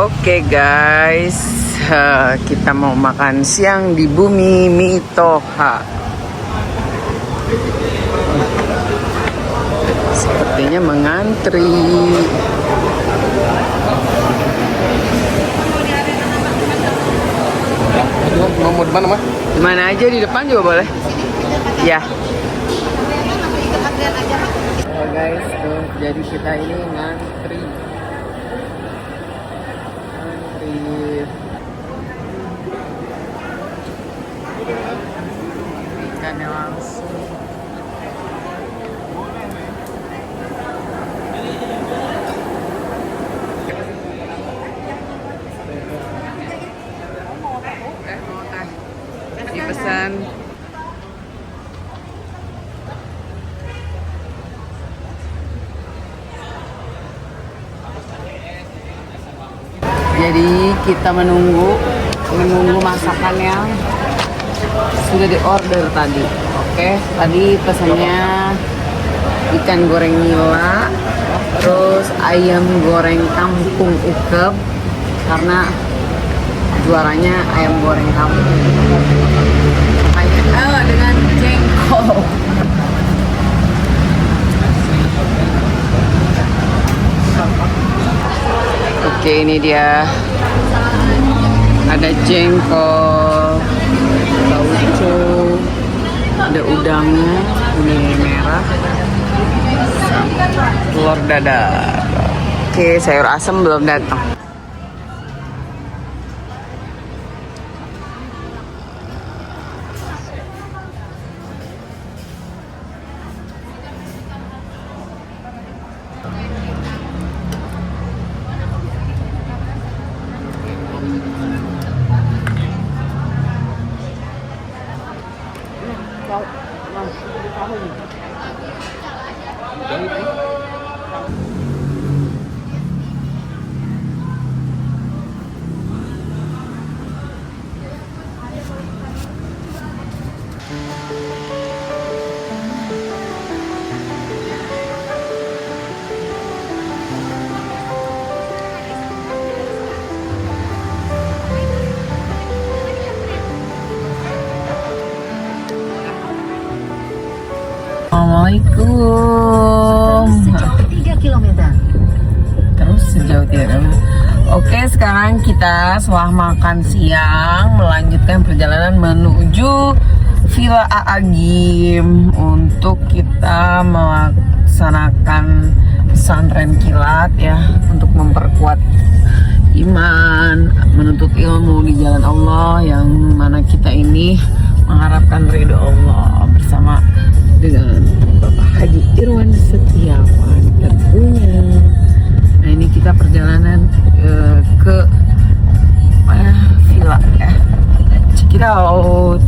Oke guys, kita mau makan siang di Bumi Mitoha. Sepertinya mengantri. Mau di mana, Mas? Di mana aja, di depan juga boleh. Ya. Guys, tuh jadi kita ini ngantri. Ikannya langsung. Dipesan. Jadi kita menunggu masakan yang sudah diorder tadi. Oke, tadi pesannya ikan goreng nila, terus ayam goreng kampung ukep karena juaranya ayam goreng kampung. Dengan jengkol. Oke, ini dia. Ada jengkol, tauco, ada udangnya, ini merah, telur dadar. Oke, sayur asem belum datang. Assalamualaikum. Sejauh 3 km. Terus sejauh 3 km. Oke, sekarang kita setelah makan siang melanjutkan perjalanan menuju Villa Aagim untuk kita melaksanakan pesantren kilat ya, untuk memperkuat iman, menuntut ilmu di jalan Allah, yang mana kita ini mengharapkan ridho Allah bersama dengan Bapak Haji Irwan Setiawan tentunya. Nah, ini kita perjalanan ke villa ya. Check it out.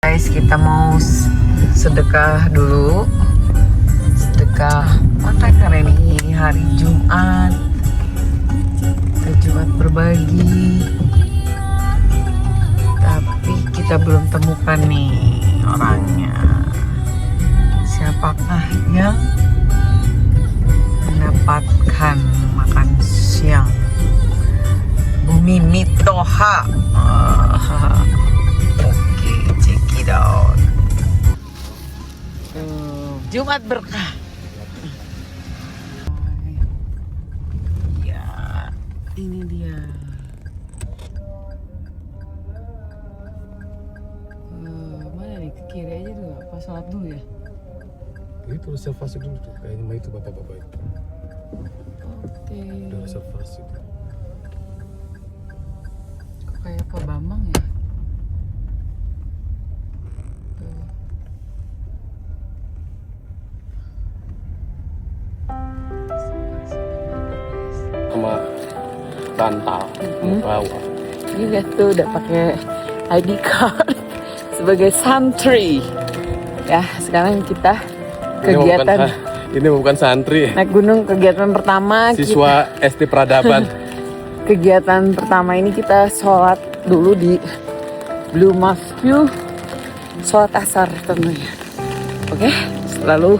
Guys, kita mau sedekah dulu. Sedekah makan karena ini hari Jumat. Jumat berbagi. Tapi kita belum temukan nih orangnya. Siapakah yang mendapatkan makan siang Bumi Mitoha? Oke, check it out. Jumat berkah. Ya, ini dia. Mana nih, ke kiri aja dulu, apa salat dulu ya? Itu reservasi dulu tuh, kayaknya mah itu bapak-bapak itu. Oke. Udah reservasi. Kok kayak Pak Bambang ya? Sama bantal, bawa. Ini lihat tuh udah pakai ID card sebagai santri. Ya, sekarang kita kegiatan Ini bukan santri. naik gunung, kegiatan pertama Siswa SD Peradaban. kegiatan pertama ini kita sholat dulu di Blue Mosque, sholat asar tentunya. Oke, lalu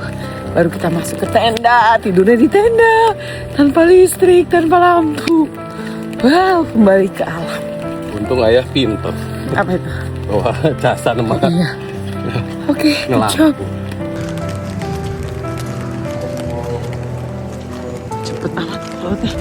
baru kita masuk ke tenda, tidurnya di tenda tanpa listrik, tanpa lampu. Wow, kembali ke alam. Untung ayah pinter. Apa itu? Wah, jasa nama. Iya. Oke, coba. Cepet amat lautnya.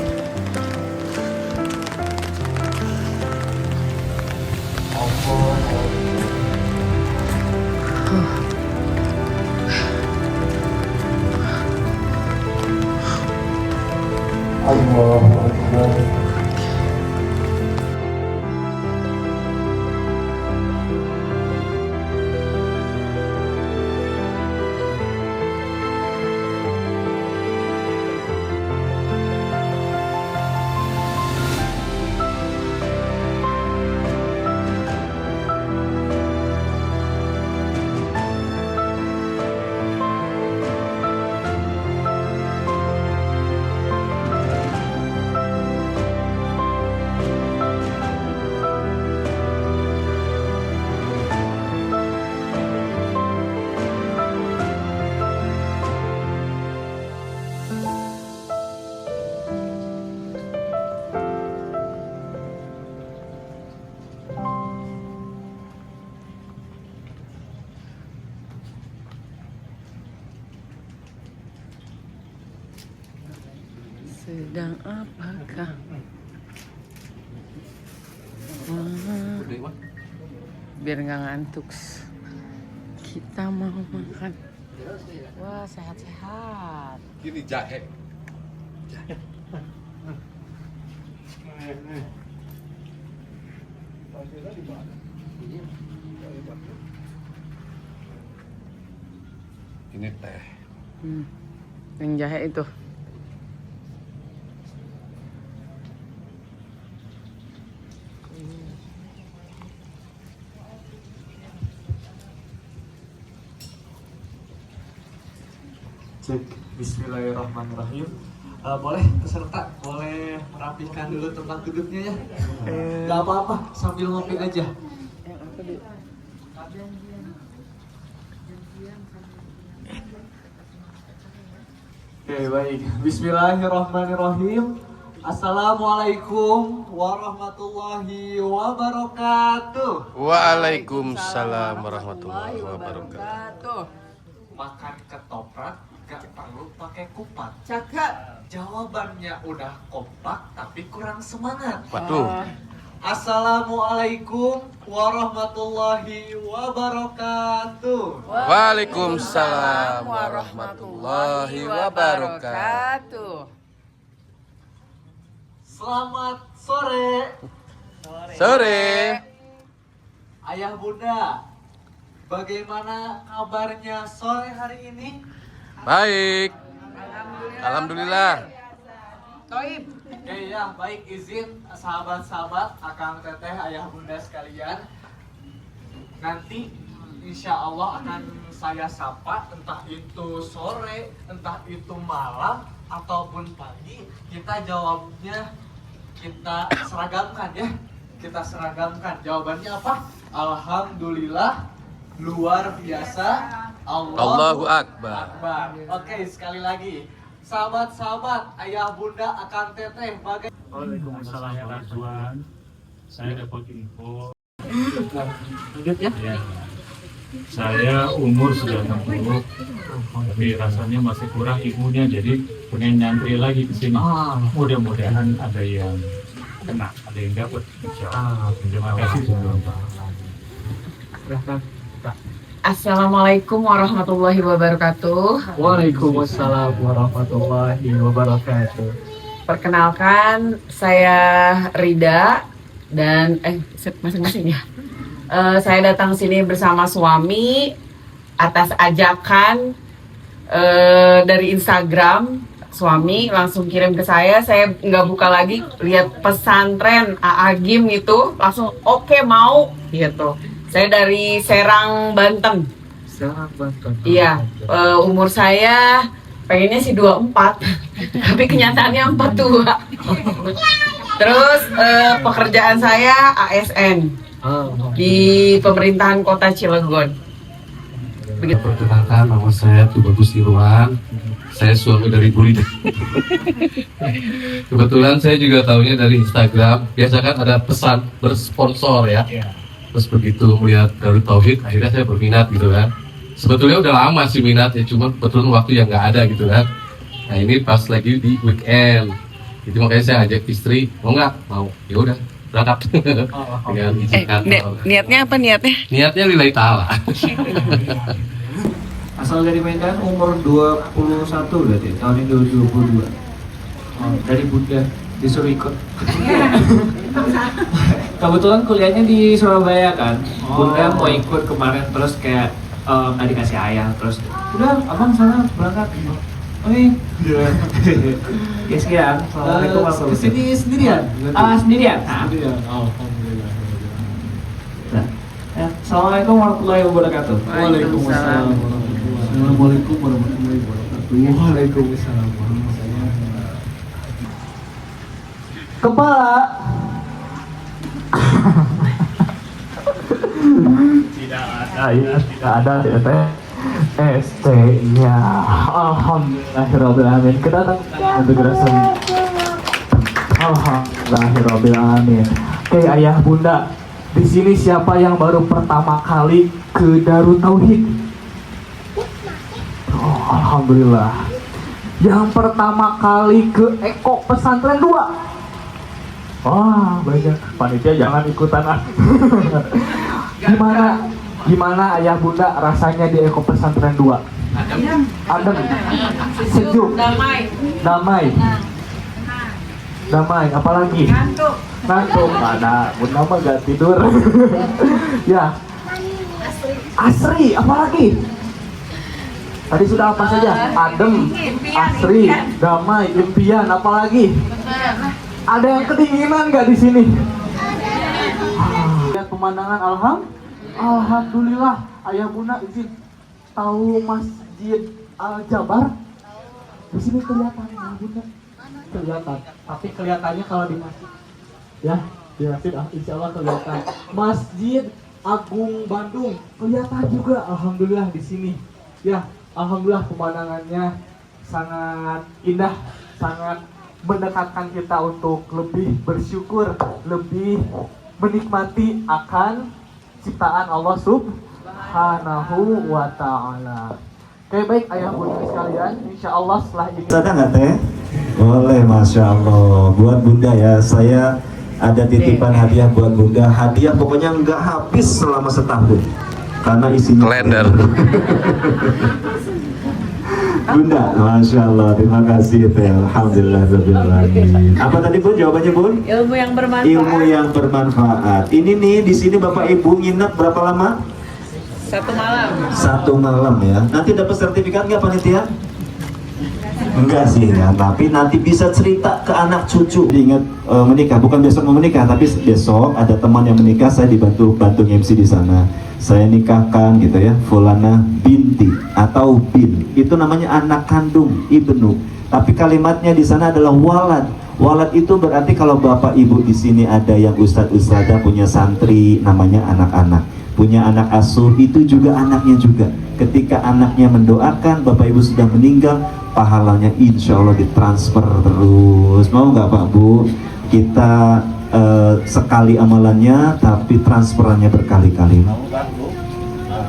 Sedang apakah? Biar nggak ngantuk. Kita mau makan. Wah, sehat-sehat. Gini jahe. Ini teh. Yang jahe itu. Cek, bismillahirrahmanirrahim. Boleh peserta, boleh merapikan dulu tempat duduknya ya. Gak apa-apa, sambil ngopi aja. Oke, baik. Bismillahirrahmanirrahim. Assalamualaikum warahmatullahi wabarakatuh. Waalaikumsalam warahmatullahi wabarakatuh. Makan ketoprak gak perlu pakai kupat. Cakep. Jawabannya udah kompak tapi kurang semangat. Waduh. Assalamualaikum warahmatullahi wabarakatuh. Waalaikumsalam warahmatullahi wabarakatuh. Selamat sore. Sore. Ayah bunda, bagaimana kabarnya sore hari ini? Baik. Alhamdulillah. Toib. Oke ya, baik, izin sahabat-sahabat, akang teteh, ayah bunda sekalian. Nanti insya Allah akan saya sapa, entah itu sore, entah itu malam, ataupun pagi. Kita jawabnya kita seragamkan ya. Kita seragamkan. Jawabannya apa? Alhamdulillah, luar biasa, Allahu Akbar. Oke, sekali lagi. Sahabat-sahabat, ayah bunda, akang teteh, bagaimana? Waalaikumsalam warahmatullahi. Saya dapat info. Lanjut ya. Ya. Saya umur sudah 60, tapi rasanya masih kurang ibunya, jadi pengen nyantri lagi ke sini. Mudah-mudahan ada yang kena, ada yang dapat. Terima kasih sebelumnya. Assalamualaikum warahmatullahi wabarakatuh. Waalaikumsalam warahmatullahi wabarakatuh. Perkenalkan, saya Rida dan masing-masing ya. Saya datang sini bersama suami atas ajakan dari Instagram. Suami langsung kirim ke saya nggak buka lagi, lihat pesantren Aagim itu langsung oke, mau gitu. Saya dari Serang, Banten. Serang, Banten. Iya, umur saya pengennya sih 24, tapi kenyataannya 42. Terus pekerjaan saya ASN di pemerintahan Kota Cilegon. Begitu. Perkenalkan, nama saya Tubagus Irwan. Saya suami dari Budi. Kebetulan saya juga tahunya dari Instagram. Biasa kan ada pesan bersponsor ya. Terus begitu melihat Darut Tauhid, akhirnya saya berminat gitu kan. Sebetulnya udah lama sih minatnya, cuma kebetulan waktu yang nggak ada gitu kan. Nah ini pas lagi di weekend, itu makanya saya ajak istri, mau nggak? Mau, ya udah berangkat. Dengan izin kantor. Niatnya apa niatnya? Niatnya lillahi ta'ala. Asal dari Medan, umur 21 berarti, tahun ini 2022. Dari Bunda, disuruh ikut. Kebetulan kuliahnya di Surabaya kan. Bunda mau ikut kemarin, terus kayak nggak dikasih ayah, terus udah abang sana berangkat. Oke. Ya sekian. Assalamualaikum warahmatullahi wabarakatuh. Kesini sendirian? Sendirian. Alhamdulillah. Assalamualaikum warahmatullahi wabarakatuh. Waalaikumsalam. Assalamualaikum warahmatullahi wabarakatuh. Waalaikumsalam warahmatullahi wabarakatuh. Kepala. Tidak ada teh ST-nya. Alhamdulillahirobbilalamin. Kita datang untuk gerakan. Alhamdulillahirobbilalamin. Oke ayah bunda, di sini siapa yang baru pertama kali ke Darut Tauhid? Oh, alhamdulillah. Yang pertama kali ke Eko Pesantren 2. Wah, banyak panitia jangan ikutan ah. Gimana ayah bunda rasanya di Eko Pesantren 2? Adem, sejuk, damai, apalagi? Ngantuk, ada bunda mah gak tidur. Ya, asri, apalagi? Tadi sudah apa saja? Adem, asri, damai, impian, apalagi? Ada yang kedinginan nggak di sini? Lihat pemandangan, alhamdulillah. Ayah bunda izin tahu Masjid Al Jabar? Di sini kelihatan, ayah bunda. Kelihatan, tapi kelihatannya kalau di masjid, ya di masjid insya Allah kelihatan. Masjid Agung Bandung kelihatan juga, alhamdulillah di sini. Ya, alhamdulillah pemandangannya sangat indah, sangat mendekatkan kita untuk lebih bersyukur, lebih menikmati akan ciptaan Allah Subhanahu wa ta'ala. Oke, baik ayah bunda sekalian, insya Allah setelah ini ada nggak teh? Boleh, masya Allah. Buat bunda ya, saya ada titipan hadiah buat bunda. Hadiah pokoknya nggak habis selama setahun karena isinya kalender. Bunda, masya Allah, terima kasih teh. Alhamdulillah. Apa tadi bun? Jawabannya bun? Ilmu yang bermanfaat. Ilmu yang bermanfaat. Ini nih di sini bapak ibu nginep berapa lama? 1 malam. 1 malam ya. Nanti dapat sertifikat nggak panitia? Enggak sih ya, tapi nanti bisa cerita ke anak cucu. Diingat menikah, bukan besok mau menikah, tapi besok ada teman yang menikah, saya bantu MC di sana. Saya nikahkan gitu ya, Fulana binti atau bin. Itu namanya anak kandung, ibnu. Tapi kalimatnya di sana adalah walad. Walad itu berarti kalau bapak ibu di sini ada yang ustadz-ustadzah punya santri, namanya anak-anak. Punya anak asuh, itu juga anaknya juga. Ketika anaknya mendoakan, bapak ibu sudah meninggal, pahalanya insya Allah ditransfer terus. Mau nggak Pak Bu? Kita sekali amalannya, tapi transferannya berkali-kali.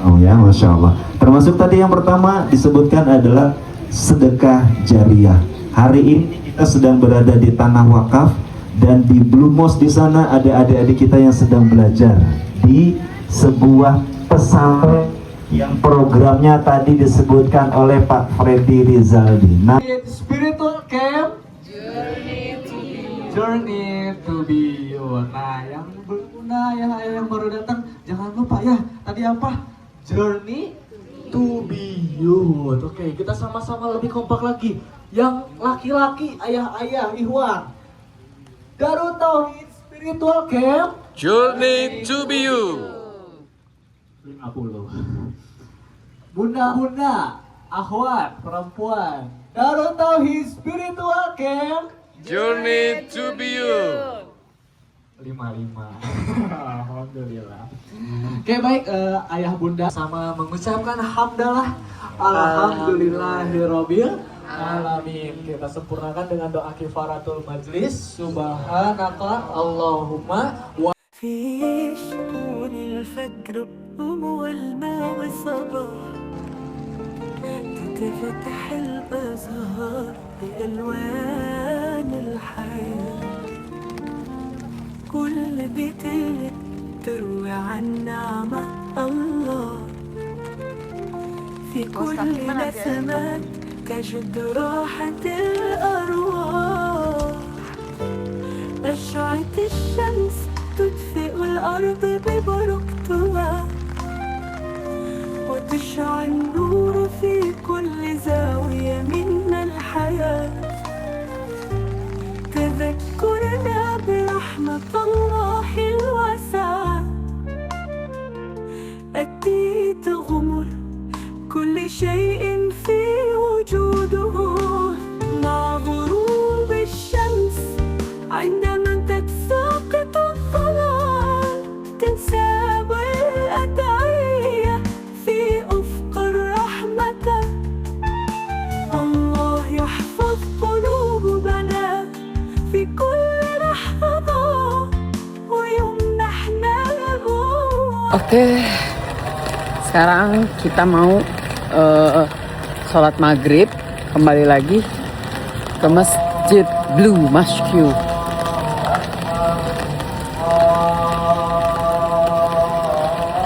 Oh ya, masya Allah. Termasuk tadi yang pertama disebutkan adalah sedekah jariah. Hari ini kita sedang berada di tanah wakaf dan di Blue Mosque di sana ada adik-adik kita yang sedang belajar di sebuah pesantren yang programnya tadi disebutkan oleh Pak Freddy Rizaldi. Nah, Spiritual Camp Journey to be you. Nah, yang berguna ya, yang baru datang jangan lupa ya. Tadi apa? Journey to be you. Oke, kita sama-sama lebih kompak lagi. Yang laki-laki, ayah-ayah, Ikhwan. Darut Tauhid Spiritual Camp Journey to be you. 50. Bunda-bunda, akhwat, perempuan, Darut Tauhid Spiritual Camp Journey to be you. 55. Alhamdulillah. Oke baik, ayah bunda sama mengucapkan hamdalah alhamdulillahirobbil alamin. Kita sempurnakan dengan doa kifaratul majlis. Subhanaka Allahumma wa في شهور الفجر والماء والصباح تتفتح الأزهار بألوان الحياة كل بيت تروي عن نعمة الله في كل نسمات تجد راحة الأرواح أشعة الشمس تدفئ الأرض ببركتها وتشعل النور في كل زاوية من الحياة تذكرنا برحمة الله الواسعة التي تغمر كل شيء في وجوده مع غروب الشمس عندما تتساقط الظلال تنساب الأدعية في أفق الرحمة الله يحفظ قلوبنا في كل لحظة ويمنحنا القوة. Oke, sekarang kita mau sholat maghrib, kembali lagi ke Masjid Blue Mosque.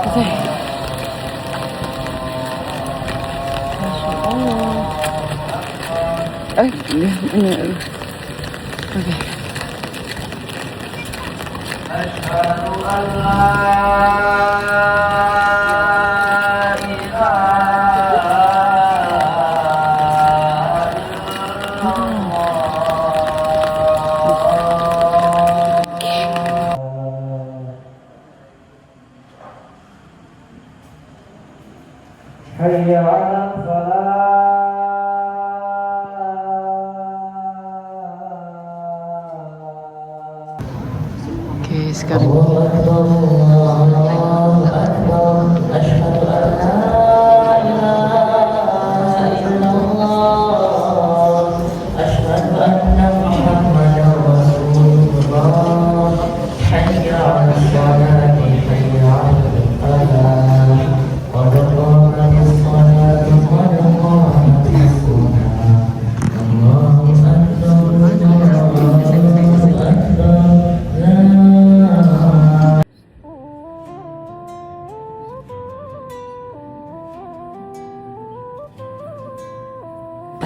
Oke. Masya Allah. Oke. Oke, sekarang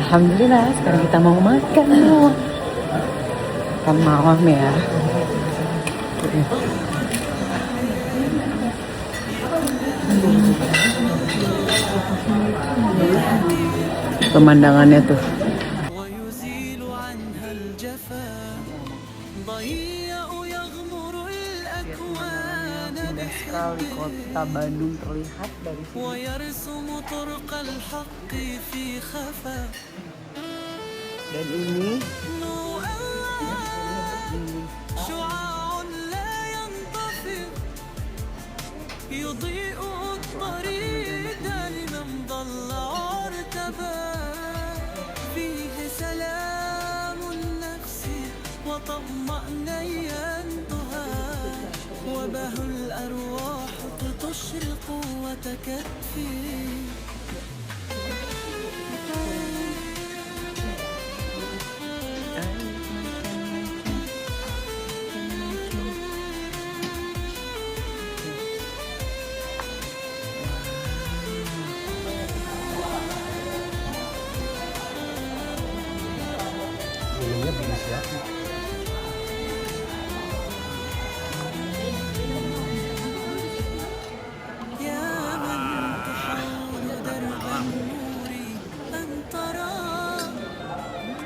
alhamdulillah sekarang kita mau makan malam ya. Pemandangannya tuh. ويزيل عنها الجفا ضياء يغمر الأكوان Sekali kota Bandung terlihat dari sini. ويرسم طرق الحق في خفا Dan ini شعاع لا ينطفئ يضيء الطريق لمن ضل وارتبى فيه سلام النفس وطمأنينتها وبه الأرواح تشرق وتكفي يا من تحول درب النور أن ترى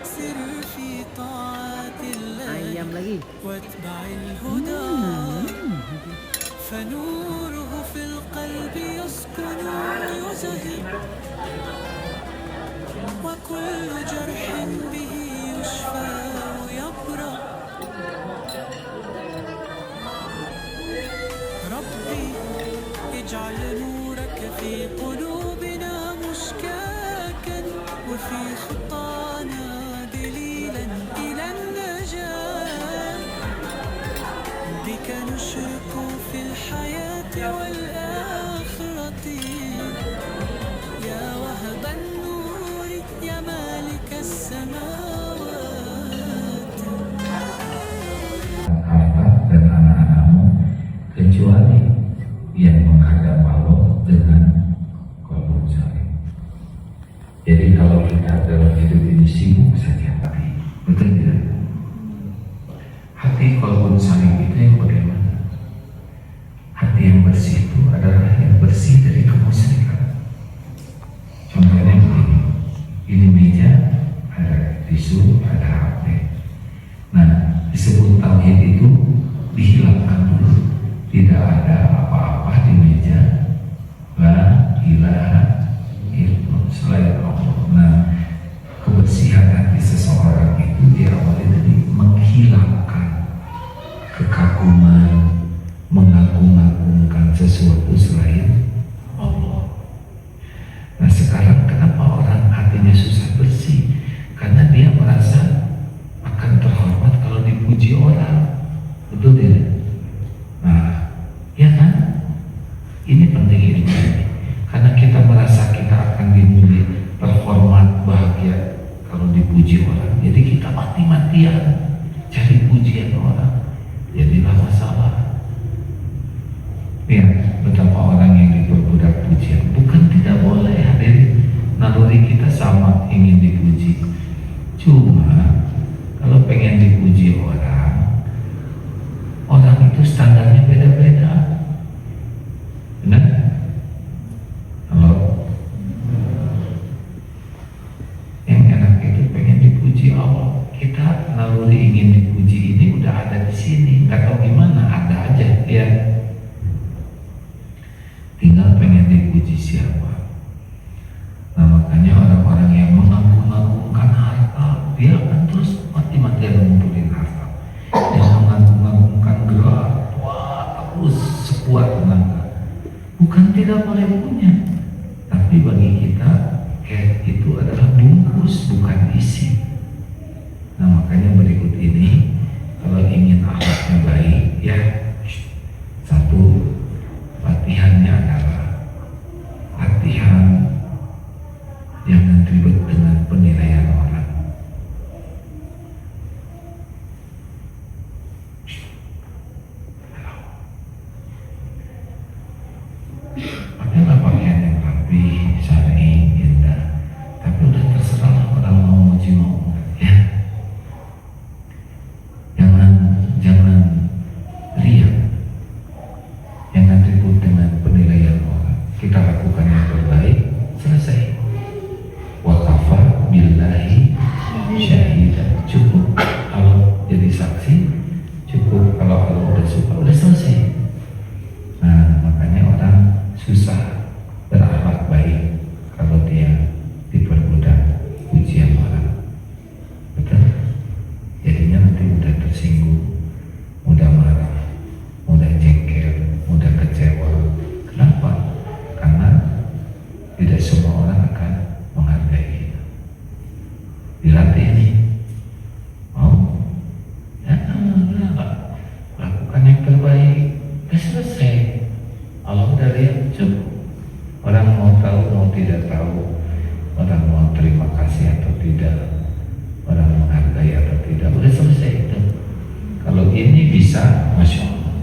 سر في طاعة الله ayam lagi. واتبع الهدى فنوره في القلب يسكن يزهر وكل جرح به يشفى ويبقى واجعل نورك في قلوبنا مشكاكا وفي خطانا دليلا إلى النجاة بك نشرك في الحياة والآخرة يا وهب النور يا مالك السماوات. Harta dan anak-anakmu kecuali yang menghadap Allah dengan qalbun salim. Jadi kalau kita dalam hidup ini sibuk saja tapi betul tidak? Hati qalbun salim itu yang bagaimana? Hati yang bersih itu adalah yang bersih dari kemusyrikan. Contohnya begini, ini meja ada tisu, ada HP. Nah, disebut tauhid itu dihilangkan dulu, tidak ada apa-apa di meja, la ilaha illallah selain Allah. Nah, kebersihan hati seseorang itu diawali dari menghilangkan kekaguman, mengagung-agungkan sesuatu selain Allah. Nah, sekarang kenapa orang hatinya susah bersih? Karena dia merasa akan terhormat kalau dipuji orang, betul tidak? Nah, ya kan? Ini penting ini, karena kita merasa kita akan dipuji, terhormat, bahagia kalau dipuji orang. Jadi kita mati-matian cari pujian orang, jadilah masalah. Ya, betapa orang yang diperbudak pujian. Bukan tidak boleh hadir, naluri kita sama ingin dipuji. Cuma kalau pengen dipuji orang, orang itu standarnya beda-beda. Benar? Halo? Yang enak itu pengen dipuji Allah. Kita naluri ingin dipuji ini udah ada di sini, nggak tahu gimana, ada aja ya. Tinggal pengen dipuji siapa. Nah, makanya orang-orang yang mengagung-agungkan harta, dia akan terus mati-matian ngumpulin harta. Yang mengagung-agungkan gelar, wah terus sekuat tenaga. Bukan tidak boleh punya, tapi bagi kita cash itu adalah bungkus, bukan isi. Nah, makanya berikut ini kalau ingin akhlaknya baik, ya satu, latihannya adalah latihan jangan ribet dengan penilaian orang. Pakailah pakaian yang rapi, syar'i, indah, tapi udah terserah orang mau muji mau ya. Jangan riak, jangan ribut dengan penilaian orang. Kita lakukan yang terbaik, selesai. Wakafa billahi syahidan, cukup kalau jadi saksi, cukup kalau Allah udah suka, udah selesai. Nah, makanya orang susah berakhlak baik kalau dia diperbudak pujian orang, betul? Jadinya nanti mudah tersinggung, mudah marah, mudah jengkel, mudah kecewa. Kenapa? Karena tidak semua orang akan menghargai kita. Dilatih nih, ya, lakukan yang terbaik, udah selesai. Allah udah lihat, cukup. Orang mau tahu mau tidak tahu, orang mau terima kasih atau tidak, orang menghargai atau tidak, udah selesai itu. Kalau ini bisa, masya Allah.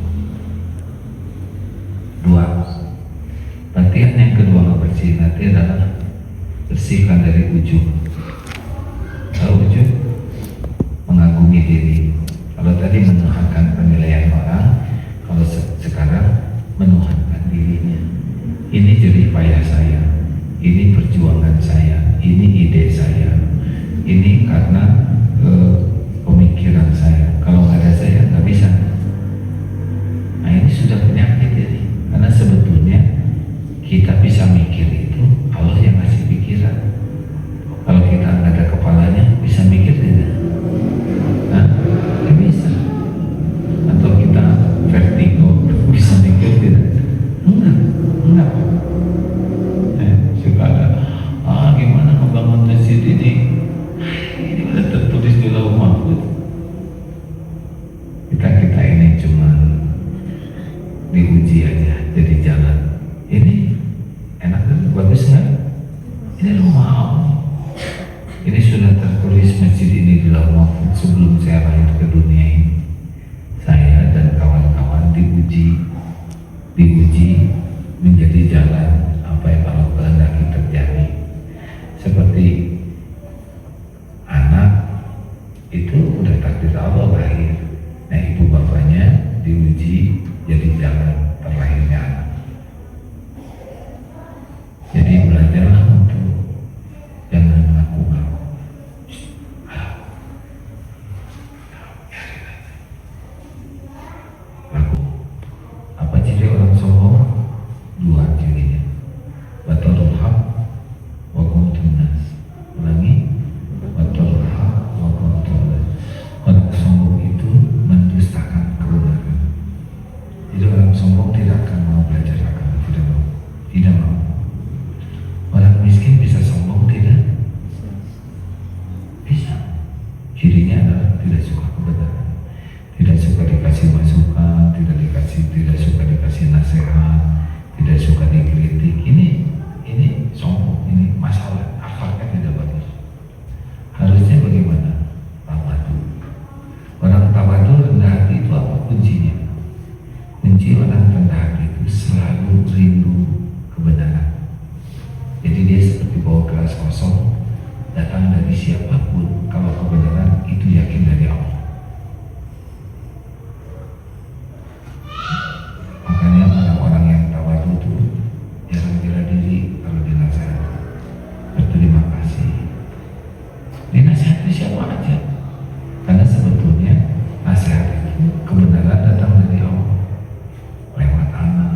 Dua, latihan yang kedua ngebersihin hati adalah bersihkan dari ujub. Tahu ujub? Mengagumi diri. Kalau tadi menuhankan penilaian orang, kalau sekarang menuhankan dirinya. Ini jerih payah saya, ini perjuangan saya, ini ide saya, ini karena pemikiran saya. Kalau nggak ada saya nggak bisa. Nah, ini sudah penyakit ini, karena sebetulnya kita bisa mikir itu Allah yang ngasih pikiran. Kalau kita nggak ada kepalanya, bisa mikir tidak? Nah, nggak bisa. Atau kita vertigo, bisa mikir tidak? Enggak jalan apa yang Allah kehendaki terjadi. Seperti anak itu udah takdir Allah lahir, nah ibu bapaknya diuji jadi jalan terlahirnya anak. Jadi belajarlah untuk jangan ngaku-ngaku. Apa ciri orang sombong? Dua cirinya. Batalul haq wa qawlun nas. Ulangi. Batalul haq wa qawlun nas. Orang sombong itu mendustakan kebenaran. Jadi orang sombong tidak akan mau belajar agama, tidak mau. Tidak mau. Orang miskin bisa sombong tidak? Bisa. Cirinya adalah tidak suka kebenaran, tidak suka dikasih masukan, tidak suka dikasih nasihat, tidak suka dikritik. Ini sombong, ini masalah akhlaknya tidak bagus. Harusnya bagaimana? Tawadu. Orang tawadu rendah hati itu apa kuncinya? Kunci orang rendah hati itu selalu rindu kebenaran. Jadi dia seperti bawa gelas kosong, datang dari siapapun, kalau kebenaran itu yakin dari Allah. Makanya orang-orang yang tawadu itu jarang bela diri kalau dinasihati. Berterima kasih. Dinasihati siapa aja. Karena sebetulnya nasihat itu kebenaran datang dari Allah lewat anak.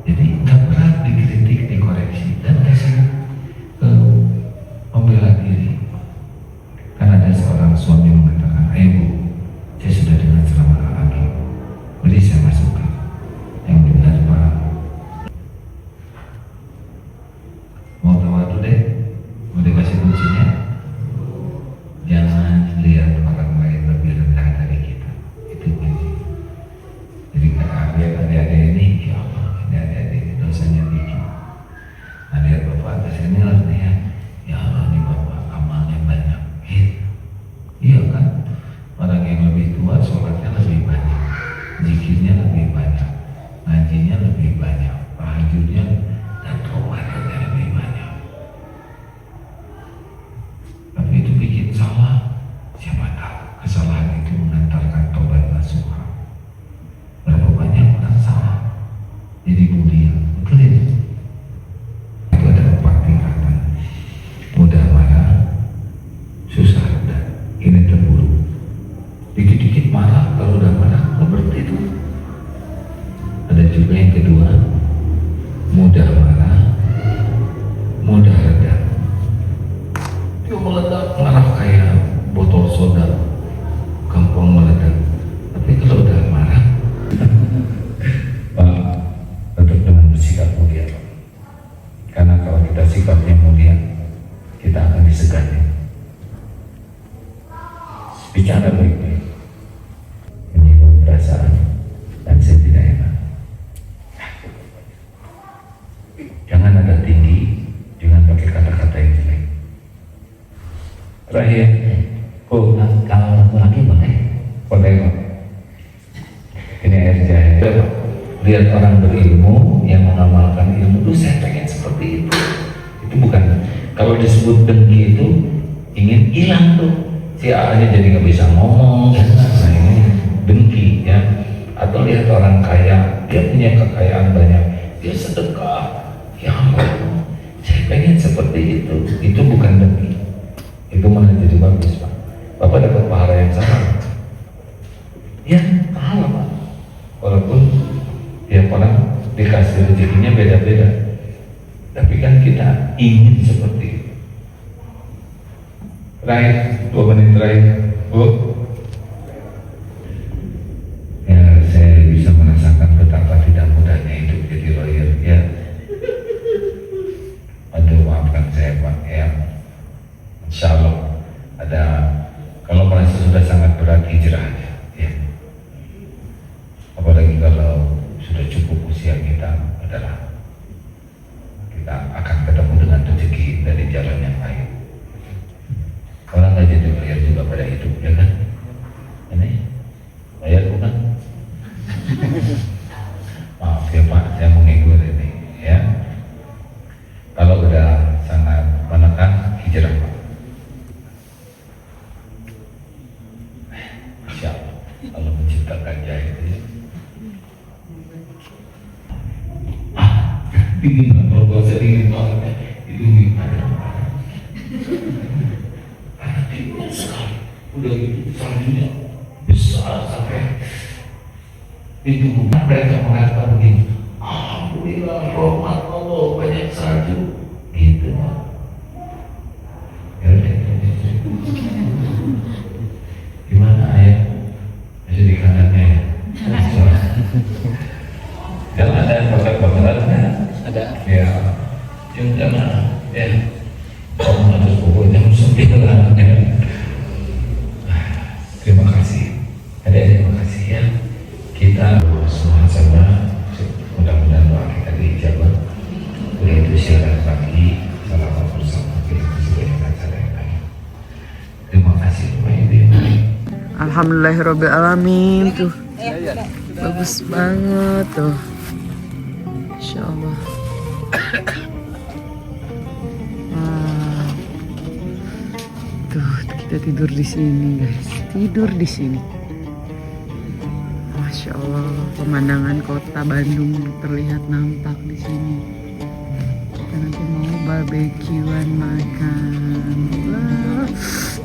Jadi nggak berat dikritik, dikoreksi, dan kasih membela diri. Karena ada seorang suami mengatakan, "Ayo Bu, saya sudah dengar ceramah lagi, beri saya masukan yang benar Pak." Mau tawadu deh, mau dikasih kuncinya, jangan lihat orang lain lebih rendah dari kita. Itu kunci. Jadi lihat adik-adik ini, ya Allah, ini adik-adik dosanya dikit. Nah lihat bapak atas ini lah nih ya, ya Allah ini bapak amalnya banyak. Iya kan, orang yang lebih tua sholatnya lebih banyak, zikirnya lebih banyak, ngajinya lebih banyak, tahajudnya dan taubatnya lebih banyak. Tapi itu bikin salah, siapa tahu kesalahan itu mengantarkan taubat nasuha. Berapa banyak orang salah jadi mulia, betul ya? Itu ada 4 tingkatan: mudah marah, susah redam, ini terburuk. Dikit-dikit marah, kalau udah marah nggak berhenti itu. Ada juga yang kedua, mudah marah, mudah redam. Dia meledak marah kayak botol soda, gampang meledak. Tapi kalau udah marah, Pak, tetap dengan bersikap mulia. Karena kalau kita sikapnya mulia, kita akan disegani. Bicara baik-baik, menyinggung perasaan dan saya tidak enak. Jangan ada tinggi, jangan pakai kata-kata yang jelek. Terakhir, kalau laki-laki boleh? Boleh, Pak. Ini air jahe. Lihat orang berilmu yang mengamalkan ilmu itu, saya pengen seperti itu. Itu bukan, kalau disebut dengki itu ingin hilang tuh, si A-nya jadi nggak bisa ngomong. Nah ini dengki ya. Atau lihat orang kaya, dia punya kekayaan banyak, dia sedekah, ya Allah, saya pengen seperti itu bukan dengki. Itu malah jadi bagus Pak. Bapak dapat pahala yang sama. Ya pahala Pak. Walaupun tiap orang dikasih rezekinya beda-beda, tapi kan kita ingin seperti itu. Terakhir, 2 menit terakhir, Bu. Ya, saya bisa merasakan betapa tidak mudahnya hidup jadi lawyer ya. Aduh, maafkan saya Pak ya. Insya Allah ada, kalau merasa sudah sangat berat, hijrah aja ya. Apalagi kalau sudah cukup usia kita, adalah kita akan ketemu dengan rezeki dari jalan yang lain. Orang nggak jadi lawyer juga pada hidup ya kan? Ini lawyer bukan? Maaf ya Pak, saya mengikut ini dingin banget, kalau puasa dingin banget itu gimana? Dingin sekali, udah gitu saljunya besar sampai itu mereka mengatakan begini, alhamdulillah rahmat Allah banyak salju gitu. Gimana ayah? Masih di kanannya ya? Dan ada yang bakar-bakaran kan? Ada. Ya, yang jangan ya. Kamu harus pukul jam 9 ya. Terima kasih. Terima kasih ya. Kita sama-sama mudah-mudahan doa kita diijabah. Udah itu silakan pagi, salam bersama kita sebagai acara yang lain. Terima kasih Pak Idin. Alhamdulillahirobbilalamin tuh. Bagus banget tuh. Insya Allah. Tuh kita tidur di sini guys. Tidur di sini. Masya Allah, pemandangan kota Bandung terlihat nampak di sini. Kita nanti mau barbekyuan makan. Wah,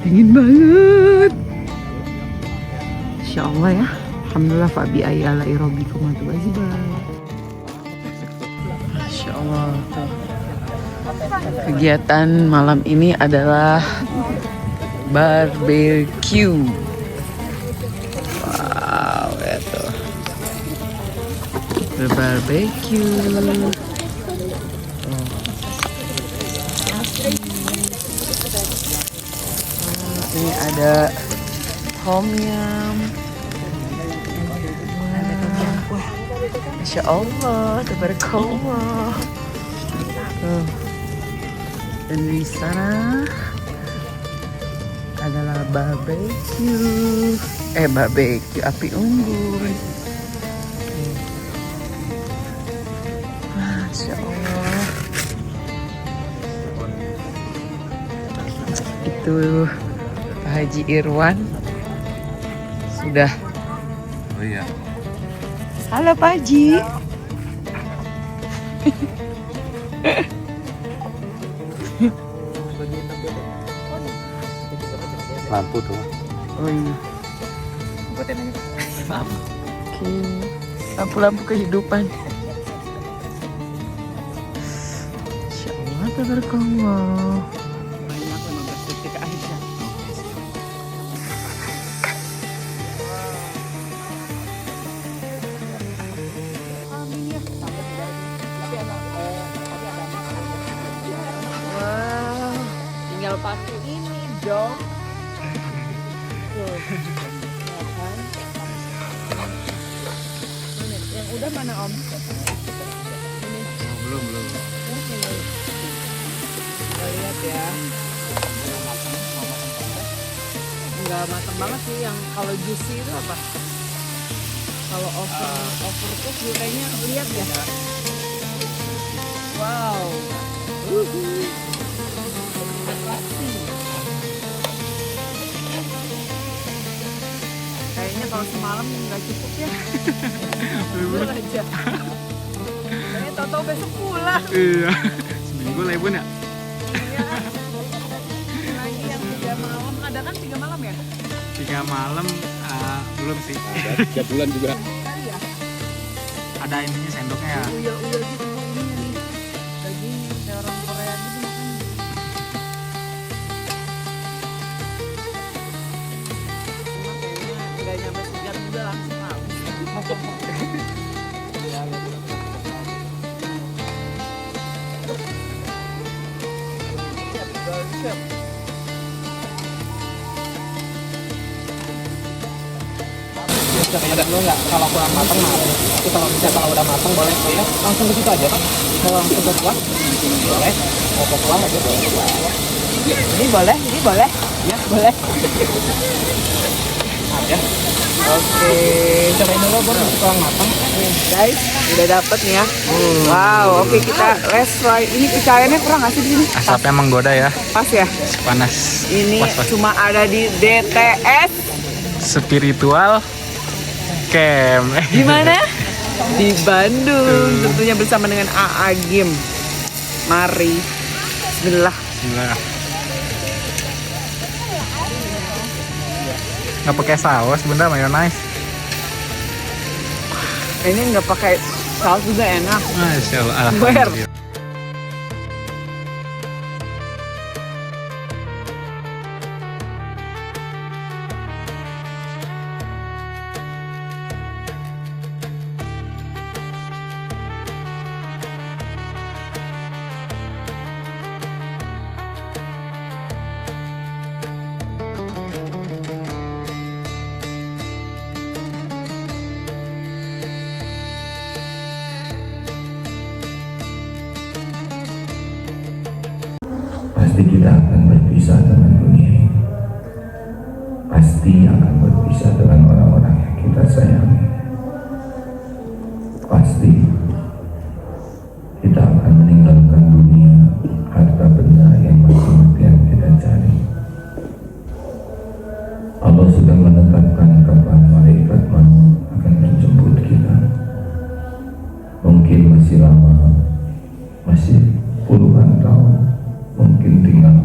dingin banget. Insya Allah ya. Alhamdulillah Fabi ayala irobikum atubazibar. Masya Allah tuh. Kegiatan malam ini adalah barbecue. Wow, itu barbecue. Ini ada tom yum. Masya Allah, tabarakallah. Dan di sana adalah barbecue, api unggun. Masya Allah. Itu Pak Haji Irwan sudah. Oh iya. Halo Pak Haji. Lampu tuh. Oh iya. Oke. Lampu-lampu kehidupan. Insya Allah tabarakallah. Banyak 15 detik aja. Wow, tinggal pakai ini dong. Tuh, ya kan? Yang udah mana Om? Ini. Belum. Oke. Kita lihat ya. Enggak matang banget sih, yang kalau juicy itu apa? Kalau overcook kayaknya lihat ya. Wow. Kayaknya kalau semalam nggak cukup ya. Belum aja. Kayaknya tau-tau besok pulang. Iya. Seminggu lah Bun ya. Iya. Lagi yang 3 malam, ada kan 3 malam ya? 3 malam belum sih. Ada 3 bulan juga. Kali ya? Ada ininya sendoknya ya. Uyel-uyel gitu ininya nih. Daging kayak orang Korea gitu makan. Cuma kayaknya nggak nyampe sejam juga langsung habis. Siap. Ada dulu nggak kalau kurang matang mau, tapi kalau udah matang boleh ya langsung ke situ aja Pak. Mau langsung ke kuah boleh, mau ke kuah aja boleh. Ini boleh? Ya Boleh. aja. Oke. Cobain dulu Bun, kurang matang. Guys, udah dapet nih ya. Wow, oke kita let's try. Ini pecahannya kurang nggak sih di sini? Asapnya menggoda ya, Pas ya. panas. Ini Pas. cuma ada di DTS. Spiritual camp. Gimana? di Bandung, tentunya bersama dengan AA Game. Mari, Bismillah. Nggak pakai saus, bunda mayonnaise. Ini nggak pakai saus juga enak. Masya Allah, Ber. alhamdulillah. Pasti kita akan berpisah dengan dunia ini. Pasti akan berpisah dengan orang-orang yang kita sayangi. Pasti kita akan meninggalkan dunia, harta benda yang mati-matian kita cari. Allah sudah menetapkan kapan malaikat maut akan menjemput kita. Mungkin masih lama, masih puluhan tahun, mungkin tinggal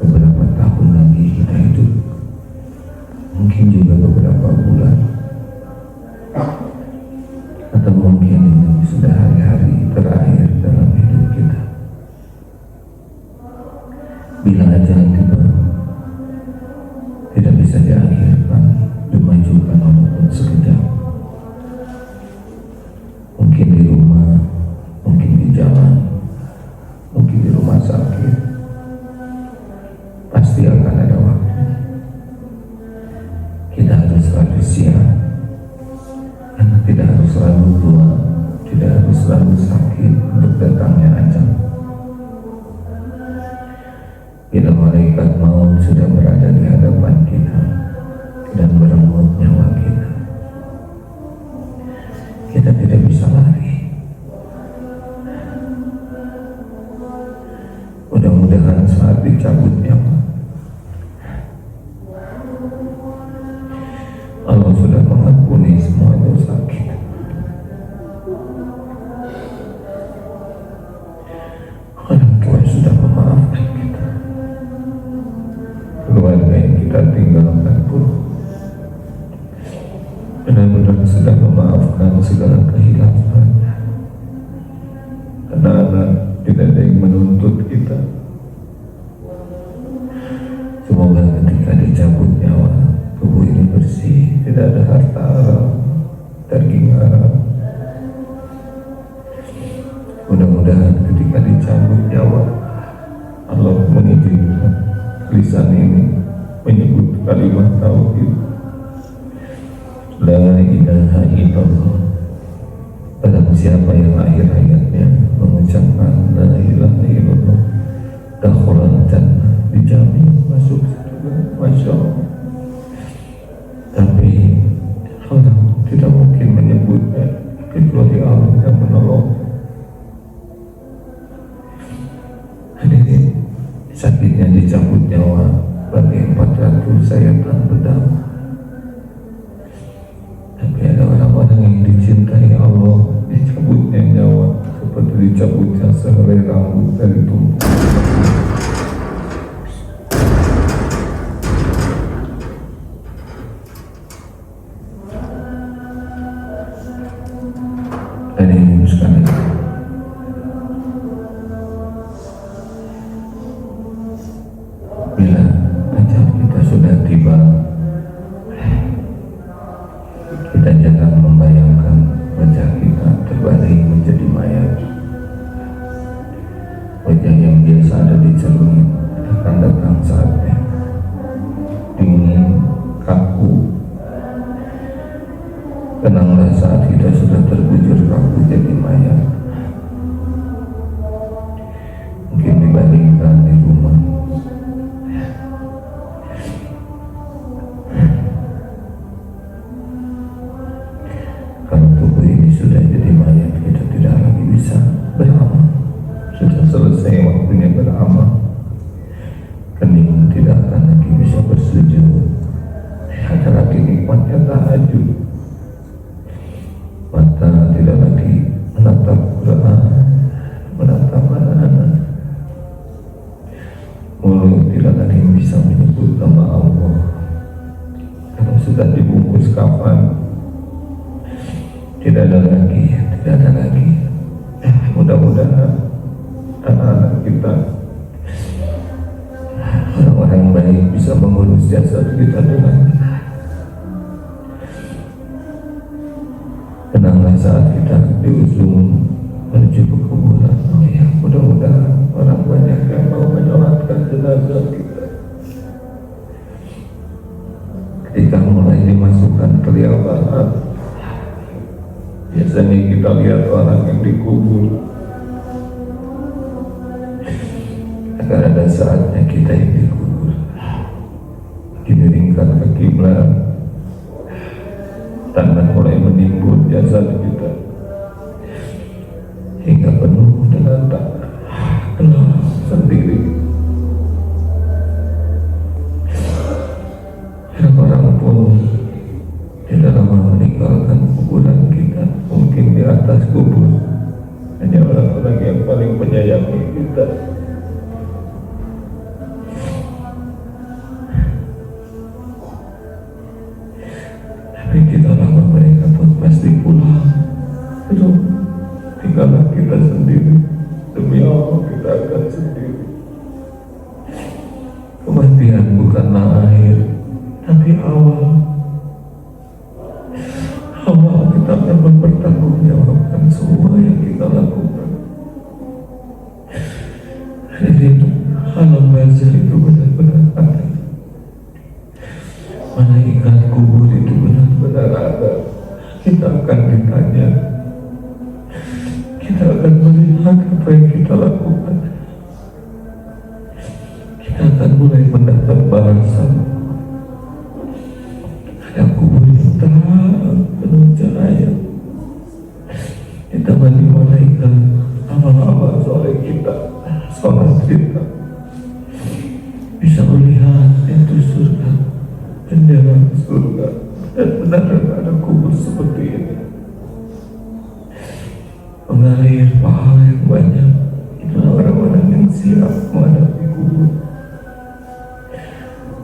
beberapa tahun lagi kita hidup, mungkin juga beberapa bulan, atau mungkin ini sudah hari-hari terakhir dalam hidup kita. Bila ajal tiba, tidak bisa diakhirkan, dimajukan walaupun sekejap. Mungkin di rumah, mungkin di jalan, mungkin di rumah sakit. Pasti akan ada waktu. Kita harus selalu siap, karena tidak harus selalu tua, tidak harus selalu sakit untuk datangnya ajal. Bila malaikat maut sudah berada di hadapan kita dan merenggut nyawa kita, kita tidak bisa lari. Mudah-mudahan saat dicabut nyawa, Allah sudah mengampuni semua dosa kita. Orang tua sudah memaafkan kita. Keluarga yang kita tinggalkan pun benar-benar sudah memaafkan segala kehilapan. Anak-anak tidak ada yang menuntut kita. Semoga ketika dicabut nyawa, tubuh ini bersih, tidak ada harta haram, daging haram. Mudah-mudahan ketika dicabut nyawa, Allah mengizinkan lisan ini menyebut kalimat tauhid, la ilaha illallah. Barang siapa yang akhir hayatnya mengucapkan la ilaha illallah, dakhalal jannah, dijamin masuk surga. Masya Allah. Tapi orang tidak mungkin menyebutnya kecuali Allah yang menolong. Hadirin, sakitnya dicabut nyawa bagi 400 sayatan pedang. Tapi ada orang-orang yang dicintai Allah, dicabutnya nyawa seperti dicabutnya sehelai rambut dari tubuh. Dan ini sekali, bila ajal kita sudah tiba, kita jangan membayangkan wajah kita terbaring menjadi mayat. Wajah yang biasa ada di cermin akan datang saatnya dingin, kaku. Tenanglah saat kita sudah terbujur kaku jadi mayat. Mungkin dibandingkan di rumah, kalau tubuh ini sudah jadi mayat, kita tidak lagi bisa beramal. Sudah selesai waktunya beramal. Kening tidak akan lagi bisa bersujud. Ada lagi nikmatnya tahajud. tidak ada lagi. Mudah-mudahan anak-anak kita, orang-orang baik, bisa mengurus jasad kita dengan tenanglah saat kita di ujung menuju ke kuburan. Oh ya, mudah-mudahan orang banyak yang mau menyolatkan jenazah kita. Ketika mulai dimasukkan ke liang lahat, biasanya kita lihat orang yang dikubur. Akan ada saatnya kita yang dikubur, dimiringkan ke kiblat, tangan mulai menimbun jasad kita hingga penuh dengan tanah gelap sendiri. Orang pun tidak lama meninggalkan kuburan kita. Mungkin di atas kubur hanya orang-orang yang paling menyayangi kita. Tapi kita lama mereka pun pasti pulang. Terus tinggallah kita sendiri. Demi Allah kita akan sendiri. Kematian bukanlah akhir, tapi awal. Allah kita akan mempertanggungjawabkan semua yang kita lakukan. Hadirin, alam barzah itu benar-benar ada. Malaikat kubur itu benar-benar ada. Kita akan ditanya. Kita akan melihat apa yang kita lakukan. Kita akan mulai mendapat balasan. Ada kubur yang terang penuh cahaya, ditemani malaikat. Amal-amal soleh kita, sholat kita, bisa melihat pintu surga, jendela surga. Dan benar ada kubur seperti ini, mengalir pahala yang banyak. Itulah orang-orang yang siap menghadapi kubur.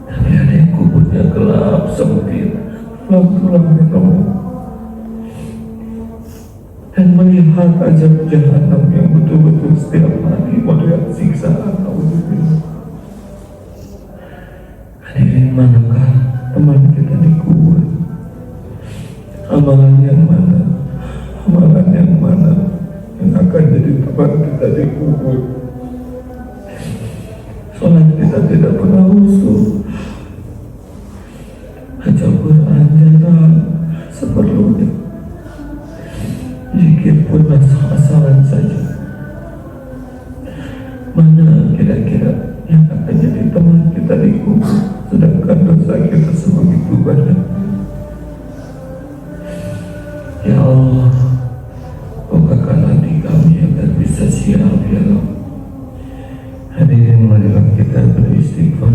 Tapi ada yang kuburnya gelap sempit, tulang-tulang penuh, dan melihat azab jahanam yang betul-betul setiap hari melihat siksaan. Hadirin, manakah teman kita dikubur? Amalan yang mana? Amalan yang mana yang akan jadi teman kita dikubur? Sholat kita tidak pernah khusyuk. Baca Quran jarang seperlunya. Zikir pun asal-asalan saja. Mana kira-kira yang akan jadi teman kita dikubur, sedangkan dosa kita sebegitu banyak? Ya Allah, bukakan hati kami agar bisa siap, ya Allah. Hadirin, marilah kita beristighfar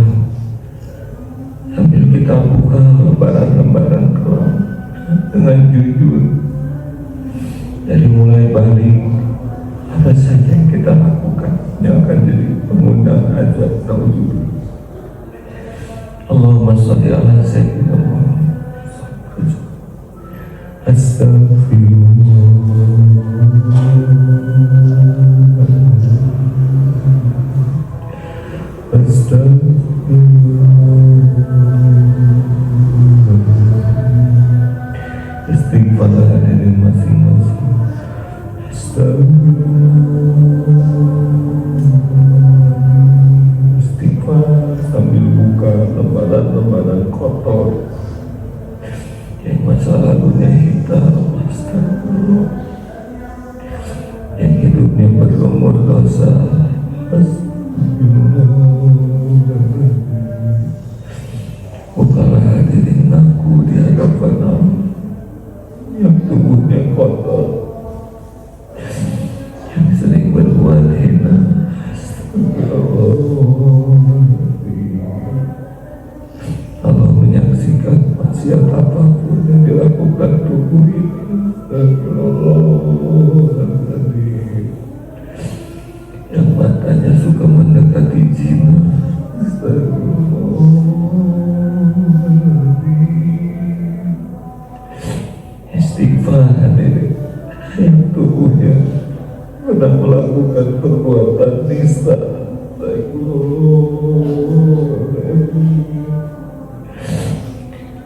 sambil kita buka lembaran-lembaran kelam dengan jujur. Dari mulai balik, apa saja yang kita lakukan yang akan jadi pengundang azab naudzubillah. Allahumma sholli ala sayyidina Muhammad. Astaghfirullah. Istighfar dari masing-masing. Istighfar sambil buka lembaran-lembaran kotor yang masa lalunya hitam. Astagfirullah, yang hidupnya berlumur dosa. Bukalah hadirin aku di hadapan Allah yang tubuhnya kotor, yang sering berbuat hina. Allah menyaksikan maksiat apapun yang dilakukan tubuh ini. Yang matanya suka mendekati zina. Istighfar Istighfar hadirin yang tubuhnya pernah melakukan perbuatan nista.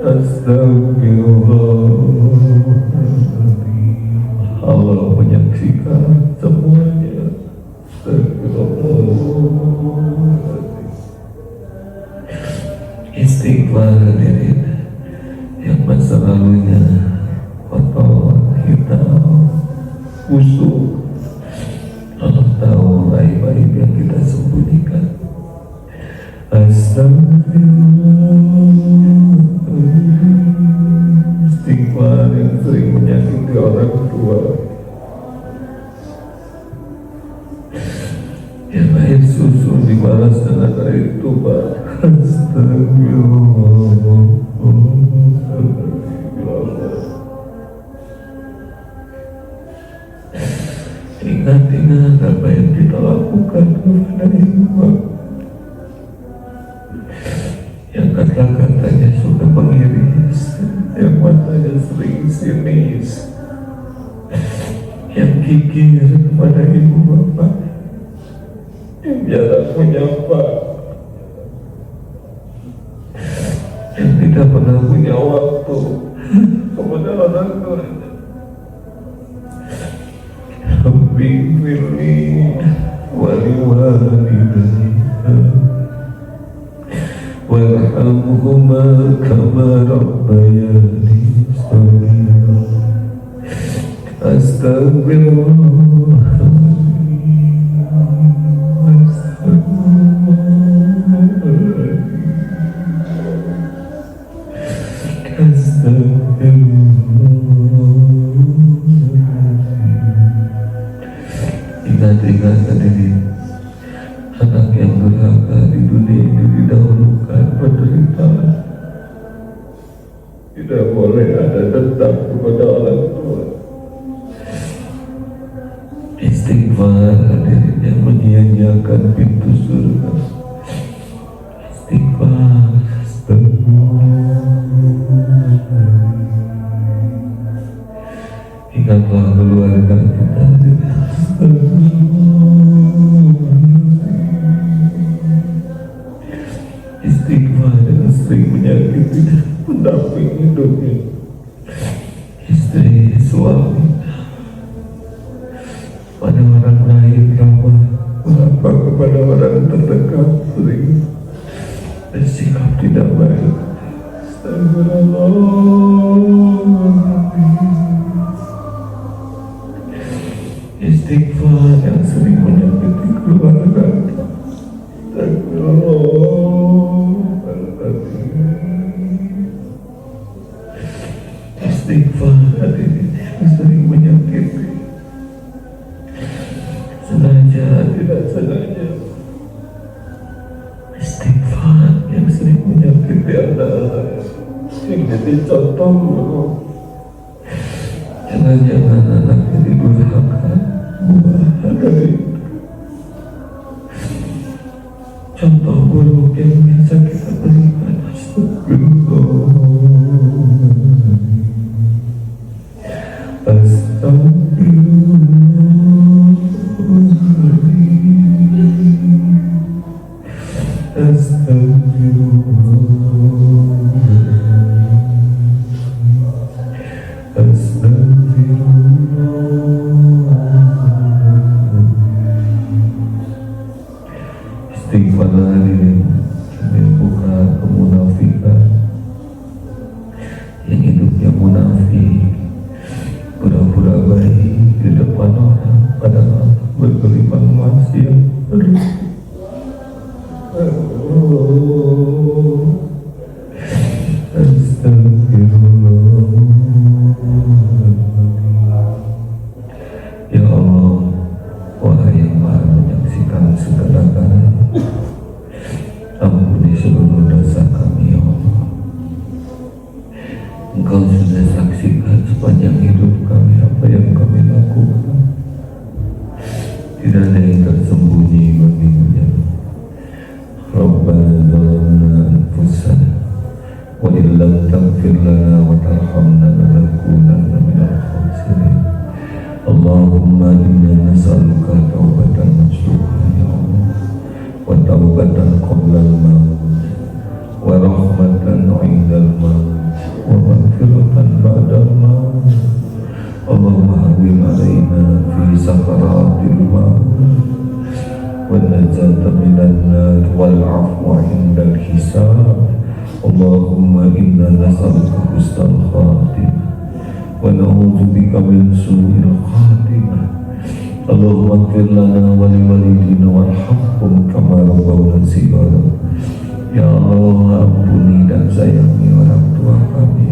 Astagfirullah. Allah menyaksikan semuanya. Astagfirullah. Istighfar hadirin yang masa lalunya kotor, hitam, busuk. Allah tahu aib-aib yang kita sembunyikan. Astagfirullah. Istighfar yang sering menyakiti orang tua, yang air susu dibalas dengan air tuba. Astagfirullah. Ingat-ingat apa yang kita lakukan kepada ibu, yang kata-katanya sudah mengiris, yang matanya sering sinis, yang kikir kepada ibu bapak, yang jarang menyapa, yang tidak pernah punya waktu kepada orang tuanya. Rabbi firli wali walidayya warhamhuma kama rabbayani shaghira. Astagfirullah. Ingat-ingat hadirin, anak yang durhaka di dunia ini didahulukan penderitaan. Tidak boleh ada dendam kepada orang tua. Istighfar hadirin yang menyia-nyiakan pintu surga. Istighfar. Ingatlah keluarga kita. Istighfar yang sering menyakiti pendamping hidupnya, istri, suami, pada orang lain ramah, mengapa kepada orang terdekat sering bersikap tidak baik. Astagfirullahaladzim. Istighfar yang sering menyakiti keluarga. Astagfirullahaladzim. Istighfar hadirin yang sering menyakiti, sengaja tidak sengaja. Istighfar yang sering menyakiti anak yang jadi contoh buruk. Jangan-jangan anaknya didurhakan, buah dari contoh buruk yang bisa kita berikan. Astagfirullah. Astagfirullah. Astagfirullah. Istighfar hadirin membuka kemunafikan, yang hidupnya munafik, pura-pura baik di depan orang, padahal bergelimang maksiat. Astagfirullah. Ya Allah, wahai yang maha menyaksikan segala cara, ampuni seluruh dosa kami ya Allah. Engkau sudah saksikan sepanjang hidup kami apa yang kami lakukan. Tidak ada yang tersembunyi bagimu. Rabbana zalamna anfusana wa illam taghfir lana wa tarhamna lanakunanna minal Allahumma inna nas'aluka taubatan nasuha ya Allah, wa taubatan qabla al-maut, wa rahmatan 'indal maut, wa maghfiratan ba'da al-maut. Allahumma hawwin 'alaina fi sakaratil maut, wa najata minan nar, wal 'afwa 'indal hisab. Allahumma inna nas'aluka husnal khatimah wa na'udzubika min su'il khatimah. Allahumma ighfir lana wa li walidina warhamhum kama rabbawna shighara. Ya Allah, ampuni dan sayangi orang tua kami.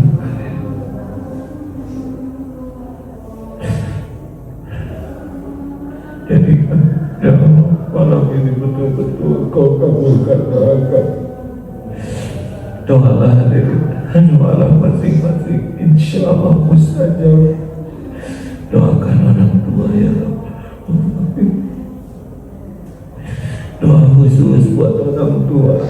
Jadikan ya Allah malam ini betul-betul Kau kabulkan doa kami. Doalah hadirin, doalah masing-masing, insya Allah mustajab. Doakan orang tua ya Rabbi. Doa khusus buat orang tua.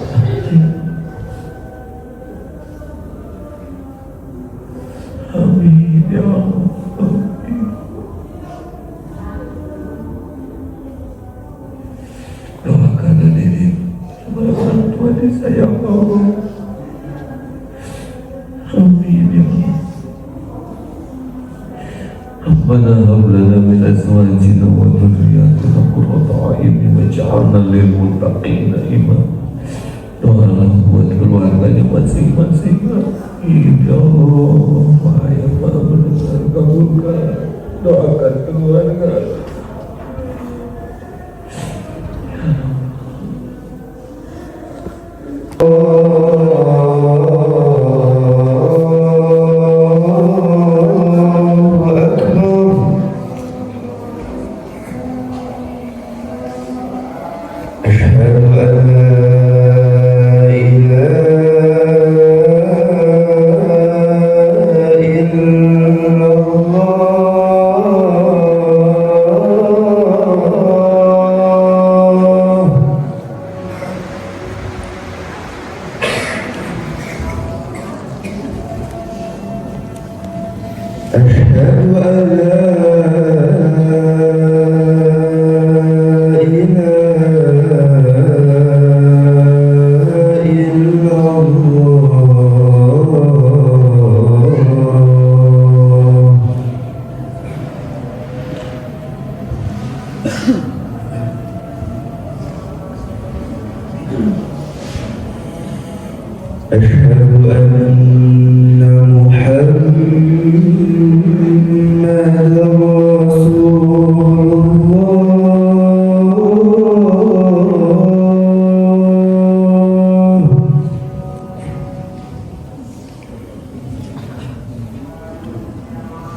Amin ya Allah. Amin. Doakan hadirin, semoga orang tua disayang Allah. Amin ya Allah. Rabbana hab lana min azwajina wa dhurriyyatina qurrata a'yun waj'alna lil muttaqina imama. Doalah buat keluarganya masing-masing. Amin ya Allah. Wahai Maha Mendengar, kabulkan doakan keluarga. Asyhadu anna Muhammadan Rasulullah.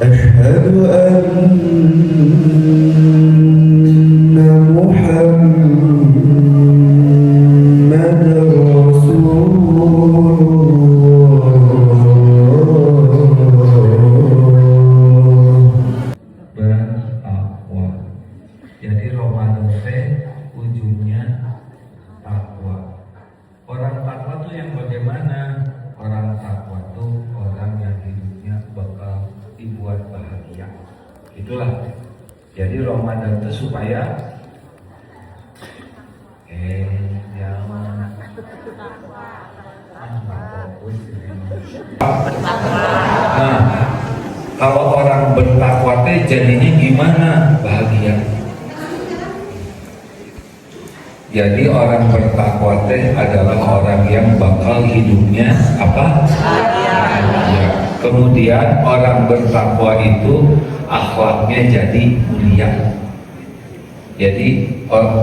Asyhadu anna Muhammadan bertakwa. Jadi Ramadan teh ujungnya takwa. Orang takwa tuh yang bagaimana? Orang takwa tuh orang yang hidupnya bakal dibuat bahagia. Itulah. Jadi Ramadan itu supaya jangan nah, kalau orang bertakwa teh jadinya gimana? Bahagia. Jadi orang bertakwa teh adalah orang yang bakal hidupnya apa? Bahagia. Kemudian orang bertakwa itu akhlaknya jadi mulia. Jadi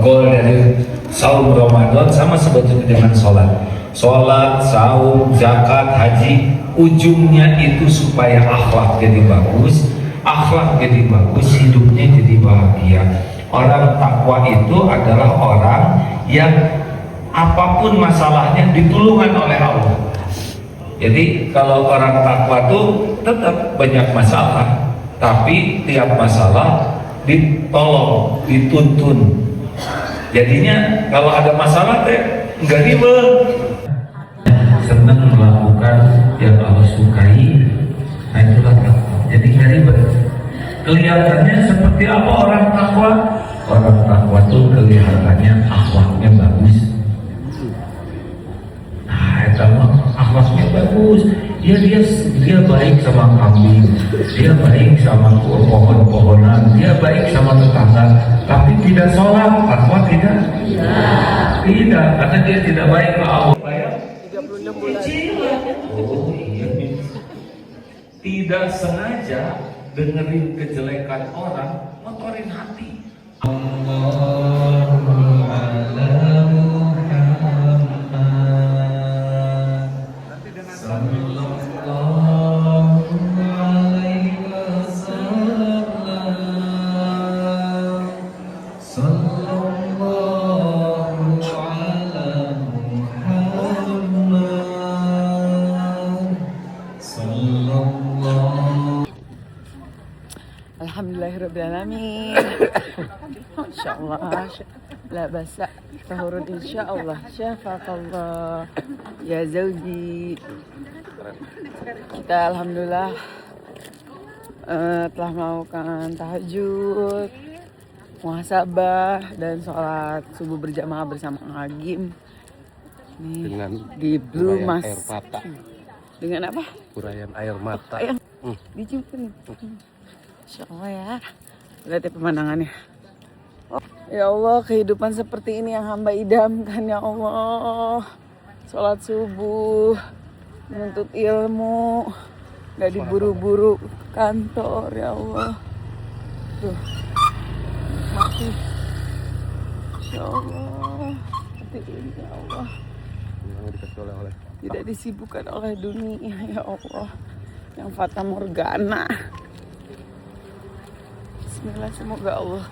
goal dari saum Ramadan sama sebetulnya dengan sholat. Sholat, saum, zakat, haji, ujungnya itu supaya akhlak jadi bagus, hidupnya jadi bahagia. Orang takwa itu adalah orang yang apapun masalahnya ditulungan oleh Allah. Jadi kalau orang takwa itu tetap banyak masalah, tapi tiap masalah ditolong, dituntun. Jadinya kalau ada masalah teh enggak ribet. Senang melakukan yang Allah sukai, nah itulah takwa. Jadi nggak ribet. Kelihatannya seperti apa orang takwa? Orang takwa tuh kelihatannya akhlaknya bagus. Nah, itu akhlaknya bagus. Dia baik sama kambing, dia baik sama pohon-pohonan, dia baik sama tetangga, tapi tidak sholat, takwa tidak? Tidak, karena dia tidak baik ke Allah. 36 bulan. Oh iya. Tidak sengaja dengerin kejelekan orang, motorin hati. Alhamdulillahirrabbilalamin. Insyaallah la basa tahurun insyaallah syafaqallah ya zauji. Kita alhamdulillah telah melakukan tahajud, muhasabah dan sholat subuh berjamaah bersama Agim nih, Dengan di Blue urayan Mas. air mata. Dengan apa? Urayan air mata. Diciumkan nih. Insyaallah ya. Lihat ya pemandangannya. Oh, ya Allah, kehidupan seperti ini yang hamba idamkan ya Allah. Sholat subuh, menuntut ilmu, gak diburu-buru kantor ya Allah. Tuh, mati. Ya Allah, seperti ini ya Allah. Tidak disibukkan oleh dunia ya Allah. Yang fata morgana. Bismillah, semoga Allah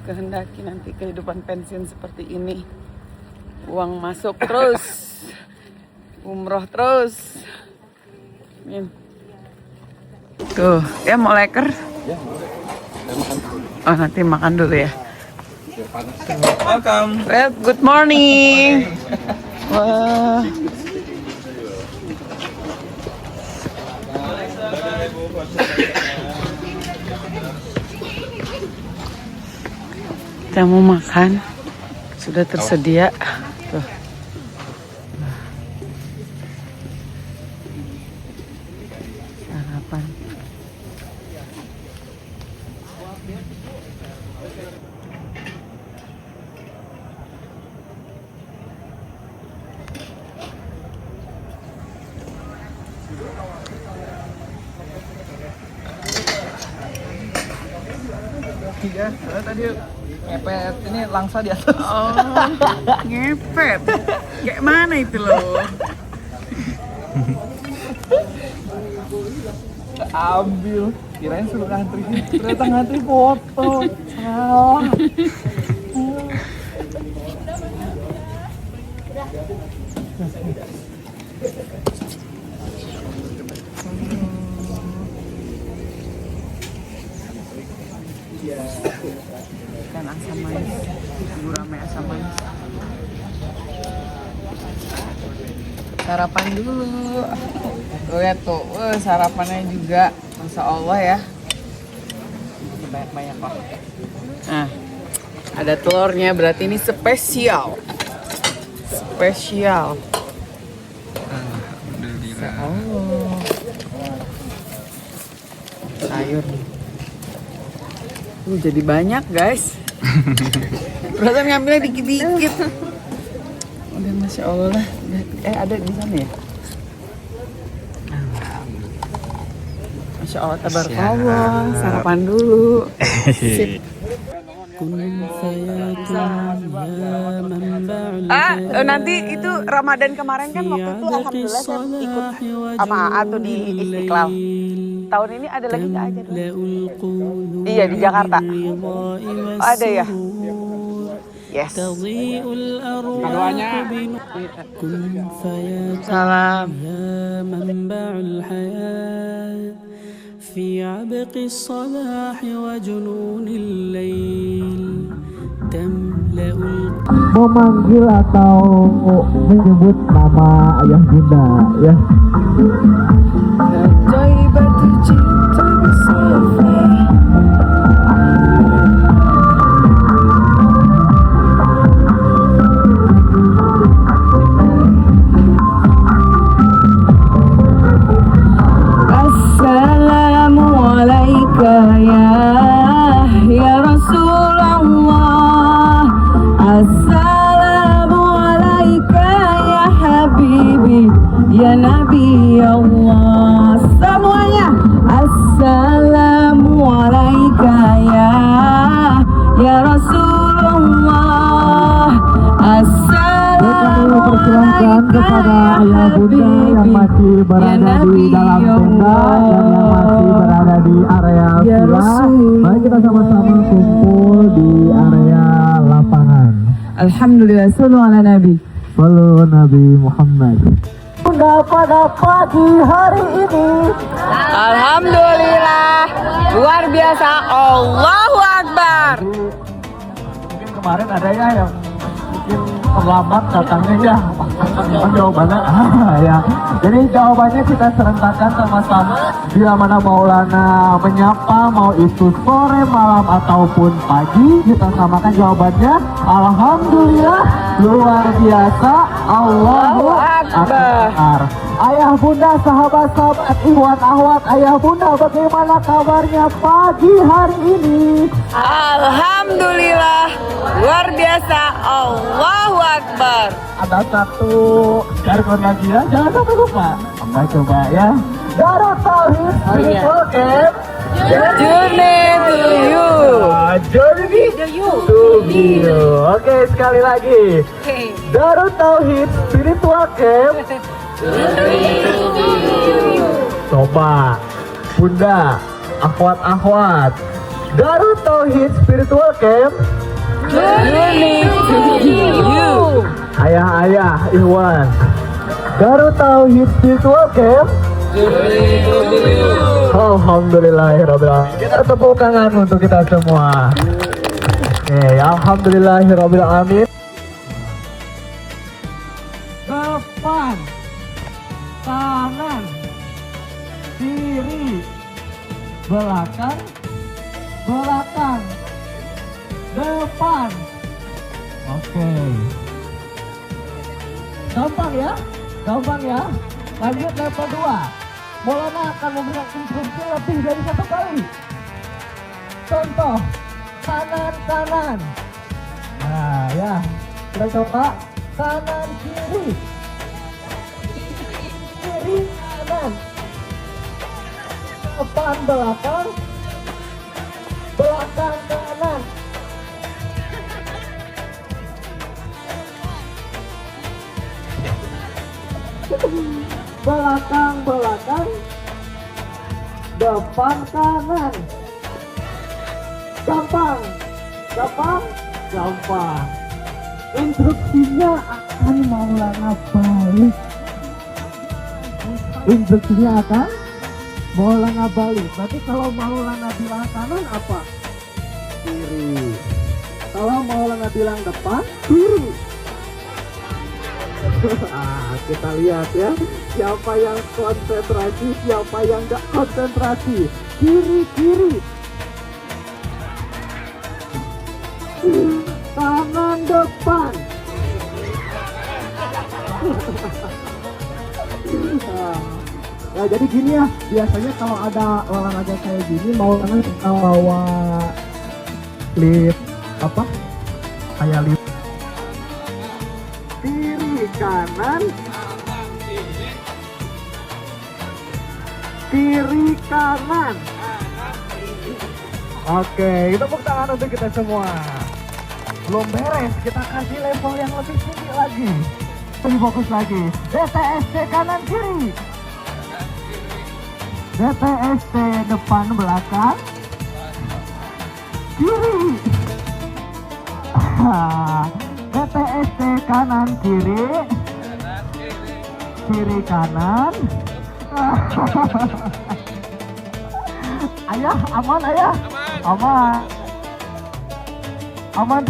kehendaki nanti kehidupan pensiun seperti ini. Uang masuk terus, umroh terus. Amin. Tuh, ya mau leker? Oh, nanti makan dulu ya. Welcome. Well, good morning. Wah. Kita mau makan, sudah tersedia. Tuh. Sarapan. Iya, tadi ngepet ini langsa di atas. Oh, ngepet. Kayak mana itu loh? Ambil, kirain suruh ngantri, ternyata ngantri foto. Salah. Ikan asam manis, gurame asam manis. Sarapan dulu. Tuh ya tuh, sarapannya juga, masya Allah ya. Banyak-banyak kok. Nah, ada telurnya, berarti ini spesial. Spesial. Alhamdulillah. Oh. Sayur. Jadi banyak guys. Perasaan ngambilnya dikit-dikit. Udah masya Allah lah. Ada di sana ya. Masya Allah, tabarakallah. Sarapan dulu. Sip. Nanti itu Ramadan kemarin kan waktu itu alhamdulillah saya ikut sama Atu di Istiqlal. Tahun ini ada lagi nggak aja? Iya di Jakarta. Oh, ada ya? Yes. Doanya. Salam. في عبق الصباح وجنون الليل تملأ Memanggil atau menyebut nama ayah bunda ya. Jaibatu cinta bersama ya Rasulullah. Assalamualaikum persilahkan kepada ayah bunda yang masih berada di dalam tenda dan yang masih berada di area villa. Mari kita sama-sama kumpul di area lapangan. Alhamdulillah, sallu ala Nabi. Sallu Nabi Muhammad. Bunda pada pagi hari ini Alhamdulillah, luar biasa, Allahu Akbar. mungkin kemarin ada ya yang mungkin terlambat datangnya ya. Jawabannya ya. Jadi jawabannya kita serentakkan sama-sama. Bila mana Maulana menyapa, mau itu sore, malam ataupun pagi, kita samakan jawabannya. Alhamdulillah, luar biasa, Allahu Akbar. Ayah bunda, sahabat-sahabat, ikhwan ahwat, ayah bunda, bagaimana kabarnya pagi hari ini? Alhamdulillah, luar biasa, Allahu Akbar. Ada satu jargon lagi ya, jangan sampai lupa. Oke, coba ya. Darut Tauhid Spiritual Camp Journey to you. Journey to you. Oke, sekali lagi. Darut Tauhid Spiritual Camp. Coba, bunda, akhwat-akhwat. Darut Tauhid Spiritual Camp. Journey to you. Ayah-ayah, Ikhwan. Darut Tauhid Spiritual Camp. Alhamdulillahirrahmanirrahim. Kita tepuk tangan untuk kita semua. Oke, alhamdulillahirrahmanirrahim. Depan, kanan, kiri, belakang, belakang, depan. Oke. Gampang ya? Gampang ya? Lanjut level 2. Maulana akan memberikan instruksi lebih dari satu kali. Contoh, kanan-kanan. Nah ya, kita coba kanan kiri. Kiri kanan. Depan belakang. Belakang kanan. Belakang belakang, depan kanan. Gampang, gampang, gampang. Instruksinya akan Maulana balik. Instruksinya akan Maulana balik. Berarti kalau Maulana bilang kanan apa? Kiri. Kalau Maulana bilang depan, kiri. Kita lihat ya, siapa yang konsentrasi, siapa yang gak konsentrasi. Kiri-kiri, kanan depan. Ya jadi gini ya, biasanya kalau ada olahraga kayak gini, Maulana kita bawa lift apa? Kayak lift. Kanan, kiri kanan. Oke, tepuk tangan untuk kita semua. Belum beres, kita kasih level yang lebih tinggi lagi. Lebih fokus lagi. DTST kanan kiri. DTST depan belakang. Kiri. DTST kanan kiri. Kiri kanan. Ayah, aman ayah? Aman. Aman.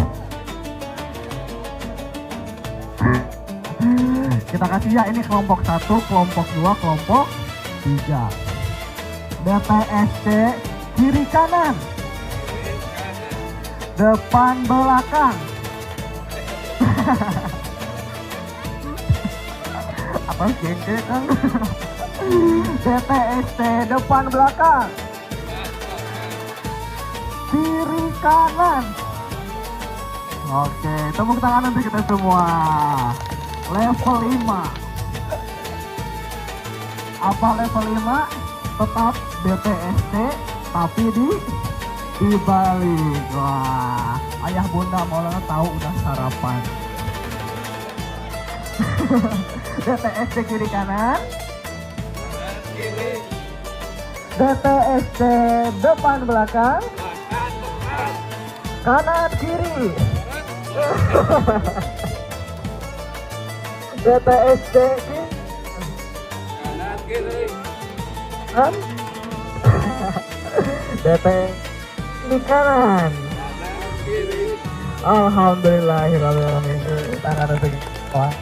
Kita kasih ya, ini kelompok 1, kelompok 2, kelompok 3. DTST kiri kanan. Depan belakang. Apa gede kan? DTST depan belakang. Kiri kanan. Oke, tepuk tangan untuk kita semua. Level 5. Apa level 5? Tetap DTST tapi di dibalik. Wah, ayah bunda Maulana tahu udah sarapan. DTSD kiri kanan, DTSD depan belakang, kanan kiri. DTSD kanan kiri, DT di kanan. Alhamdulillahirrahmanirrahim. Tangan untuk wah.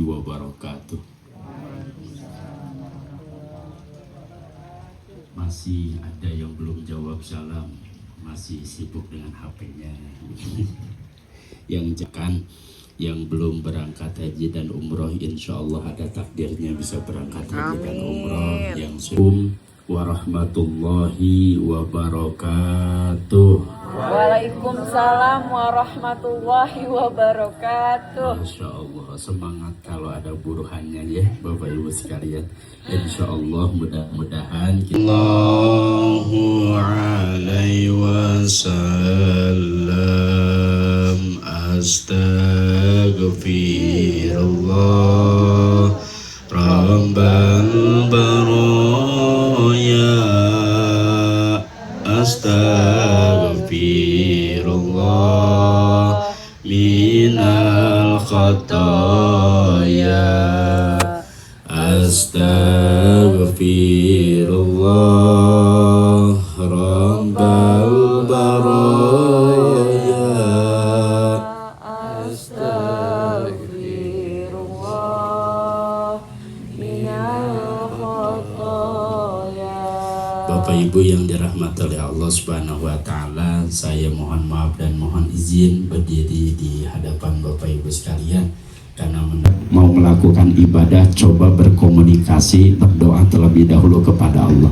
Wabarakatuh. Masih ada yang belum jawab salam, masih sibuk dengan HP-nya. Yang jangan, yang belum berangkat haji dan umroh, insya Allah ada takdirnya bisa berangkat haji dan umroh. Yang warahmatullahi wabarakatuh. Waalaikumsalam warahmatullahi wabarakatuh. Masya Allah, semangat kalau ada buruhannya ya Bapak Ibu sekalian. Insya Allah mudah-mudahan Allahu alaihi wasallam. Astaghfirullah Rabbal baraya. Astaghfirullah minal khataya. Astaghfirullah rabbal baraya. Astagfirullah minal khataya. Bapak Ibu yang dirahmati oleh Allah Subhanahu wa taala, saya mohon maaf dan mohon izin berdiri di hadapan Bapak Ibu sekalian karena mau melakukan ibadah, coba berkomunikasi, berdoa terlebih dahulu kepada Allah.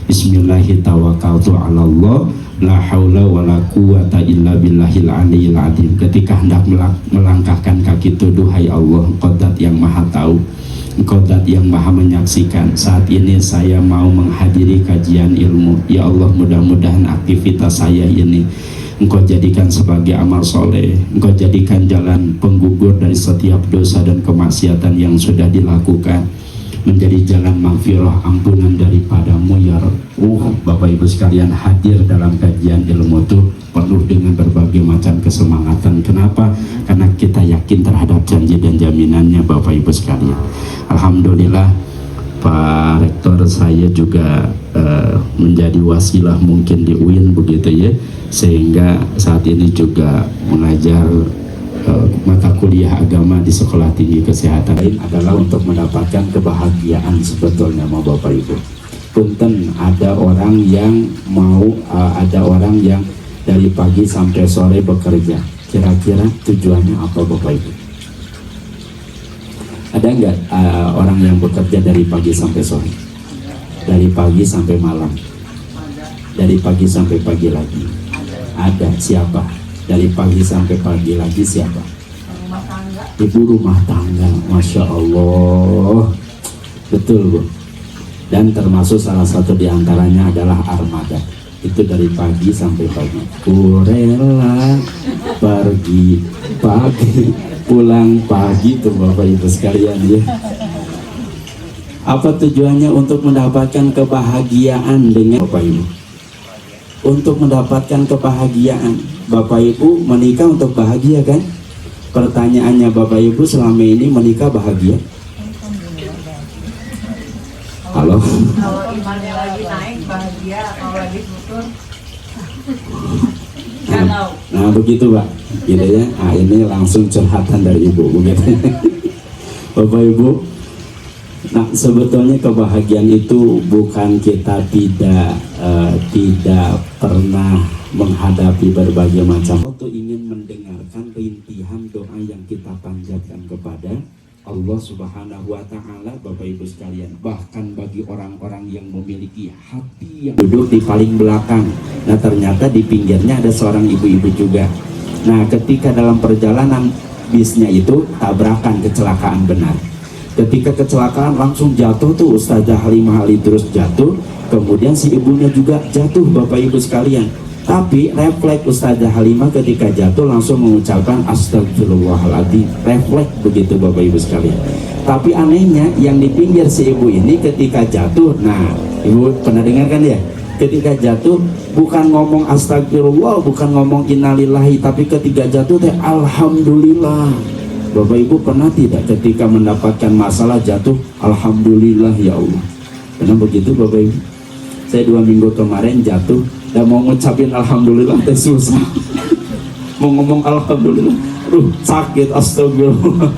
Bismillahirrahmanirrahim. La haula wala quwata illa billahil aliyil azim. Ketika hendak melangkahkan kaki itu, duhai Allah, Engkau Zat yang Maha Tahu, Engkau Zat yang Maha Menyaksikan. Saat ini saya mau menghadiri kajian ilmu. Ya Allah, mudah-mudahan aktivitas saya ini Engkau jadikan sebagai amal soleh. Engkau jadikan jalan penggugur dari setiap dosa dan kemaksiatan yang sudah dilakukan, menjadi jalan maghfirah, ampunan daripadamu ya Rabb. Bapak Ibu sekalian, hadir dalam kajian ilmu itu penuh dengan berbagai macam kesemangatan. Kenapa? Karena kita yakin terhadap janji dan jaminannya Bapak Ibu sekalian. Alhamdulillah Pak Rektor saya juga menjadi wasilah mungkin di UIN begitu ya, sehingga saat ini juga mengajar mata kuliah agama di Sekolah Tinggi Kesehatan. Ini adalah untuk mendapatkan kebahagiaan sebetulnya sama Bapak Ibu. Punten, ada orang yang dari pagi sampai sore bekerja. Kira-kira tujuannya apa Bapak Ibu? Ada nggak orang yang bekerja dari pagi sampai sore? Dari pagi sampai malam? Dari pagi sampai pagi lagi? Ada. Siapa? Dari pagi sampai pagi lagi siapa? Ibu rumah tangga. Masya Allah, betul Bu. Dan termasuk salah satu diantaranya adalah armada. Itu dari pagi sampai pagi. Ku rela pergi pagi, pulang pagi tuh Bapak Ibu sekalian ya. Apa tujuannya? Untuk mendapatkan kebahagiaan dengan Bapak Ibu. Untuk mendapatkan kebahagiaan. Bapak Ibu menikah untuk bahagia kan? Pertanyaannya, Bapak Ibu selama ini menikah bahagia? Halo? Kalau imannya lagi naik bahagia, kalau lagi turun galau. Nah begitu Pak, gitu ya. Nah ini langsung curhatan dari Ibu, begitu. Bapak Ibu, nah sebetulnya kebahagiaan itu bukan kita tidak pernah menghadapi berbagai macam. Waktu ingin mendengarkan rintihan doa yang kita panjatkan kepada Allah Subhanahu wa Ta'ala, Bapak Ibu sekalian, bahkan bagi orang-orang yang memiliki hati yang duduk di paling belakang. Nah ternyata di pinggirnya ada seorang ibu-ibu juga. Nah ketika dalam perjalanan bisnya itu tabrakan, kecelakaan benar. Ketika kecelakaan langsung jatuh tuh Ustazah Halimah Ali terus jatuh, kemudian si ibunya juga jatuh Bapak Ibu sekalian. Tapi refleks Ustazah Halimah ketika jatuh langsung mengucapkan astagfirullahaladzim. Refleks begitu Bapak Ibu sekalian. Tapi anehnya yang di pinggir si ibu ini ketika jatuh, nah Ibu pernah dengar kan ya? Ketika jatuh bukan ngomong astagfirullah, bukan ngomong innalillahi, tapi ketika jatuh teh alhamdulillah. Bapak Ibu pernah tidak ketika mendapatkan masalah jatuh alhamdulillah ya Allah? Pernah begitu Bapak Ibu? Saya 2 minggu kemarin jatuh dan mau ngucapin alhamdulillah teh susah. Mau ngomong alhamdulillah, sakit, astagfirullah.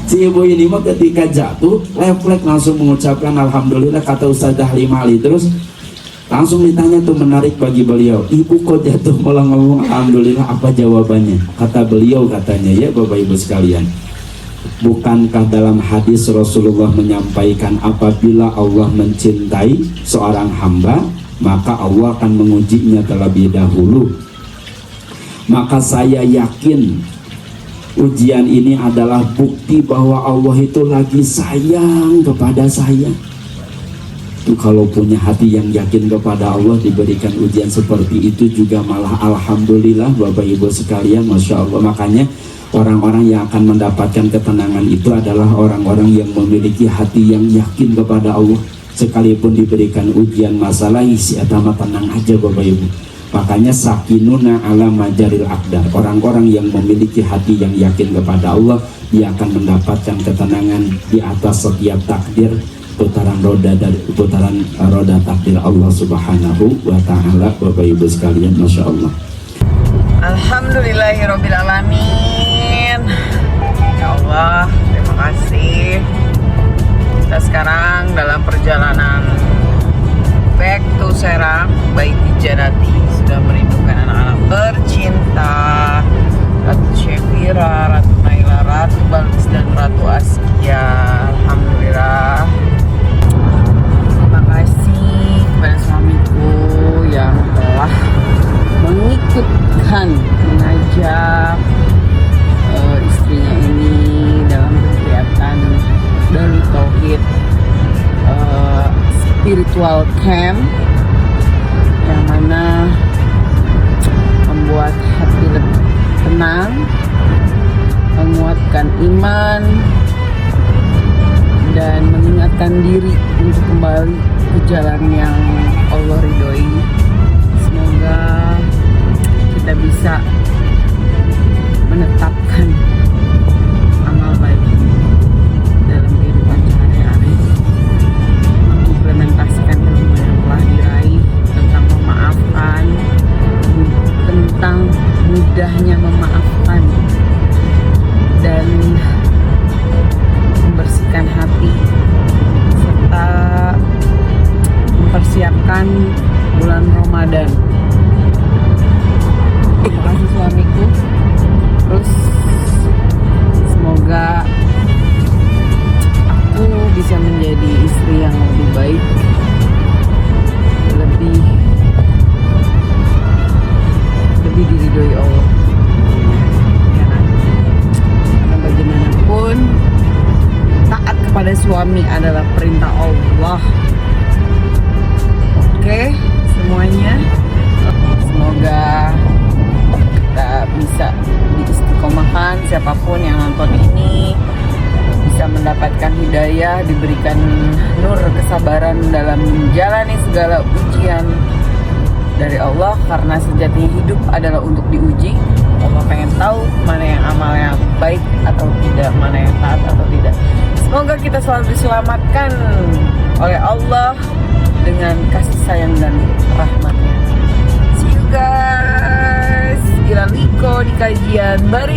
Si ibu ini mah ketika jatuh refleks langsung mengucapkan alhamdulillah. Kata Ustazah Halimah Ali terus langsung ditanya tuh, menarik bagi beliau, ibu kok jatuh malah ngomong alhamdulillah, apa jawabannya? Kata beliau, katanya ya Bapak Ibu sekalian, bukankah dalam hadis Rasulullah menyampaikan apabila Allah mencintai seorang hamba maka Allah akan mengujinya terlebih dahulu. Maka saya yakin ujian ini adalah bukti bahwa Allah itu lagi sayang kepada saya. Itu kalau punya hati yang yakin kepada Allah diberikan ujian seperti itu juga malah alhamdulillah Bapak Ibu sekalian, Masya Allah. Makanya orang-orang yang akan mendapatkan ketenangan itu adalah orang-orang yang memiliki hati yang yakin kepada Allah. Sekalipun diberikan ujian masalah isi atama tenang aja Bapak Ibu. Makanya sakinuna ala majaril akdar. Orang-orang yang memiliki hati yang yakin kepada Allah, dia akan mendapatkan ketenangan di atas setiap takdir, putaran roda takdir Allah Subhanahu wa Ta'ala. Bapak Ibu sekalian, Masya Allah. Alhamdulillahirabbil alamin. Ya Allah, terima kasih. Kita sekarang dalam perjalanan back to Serang, Baiti Janati, sudah merindukan anak-anak tercinta, Ratu Syafira, Ratu Naila, Ratu Balkis, dan Ratu Askia. Alhamdulillah. Terima kasih kepada suamiku yang telah mengajak istrinya ini dalam kegiatan Darul Tauhid spiritual camp, yang mana membuat hati lebih tenang, menguatkan iman, dan mengingatkan diri untuk kembali ke jalan yang Allah ridhoi. Semoga kita bisa menetapkan amal baik dalam kehidupan sehari-hari, mengimplementasikan ilmu yang telah diraih tentang memaafkan, tentang mudahnya memaafkan, dan membersihkan hati, serta mempersiapkan bulan Ramadan. Terima kasih suamiku. Terus semoga aku bisa menjadi istri yang lebih baik, lebih diridhoi Allah. Ya kan? Karena bagaimanapun taat kepada suami adalah perintah Allah. Oke, semuanya. Semoga kita bisa diistiqomahkan, siapapun yang nonton ini bisa mendapatkan hidayah, diberikan nur kesabaran dalam menjalani segala ujian dari Allah, karena sejatinya hidup adalah untuk diuji. Allah pengen tahu mana yang amalnya baik atau tidak, mana yang taat atau tidak. Semoga kita selalu diselamatkan oleh Allah dengan kasih sayang dan rahmatnya. See you guys. Ilal kajian baru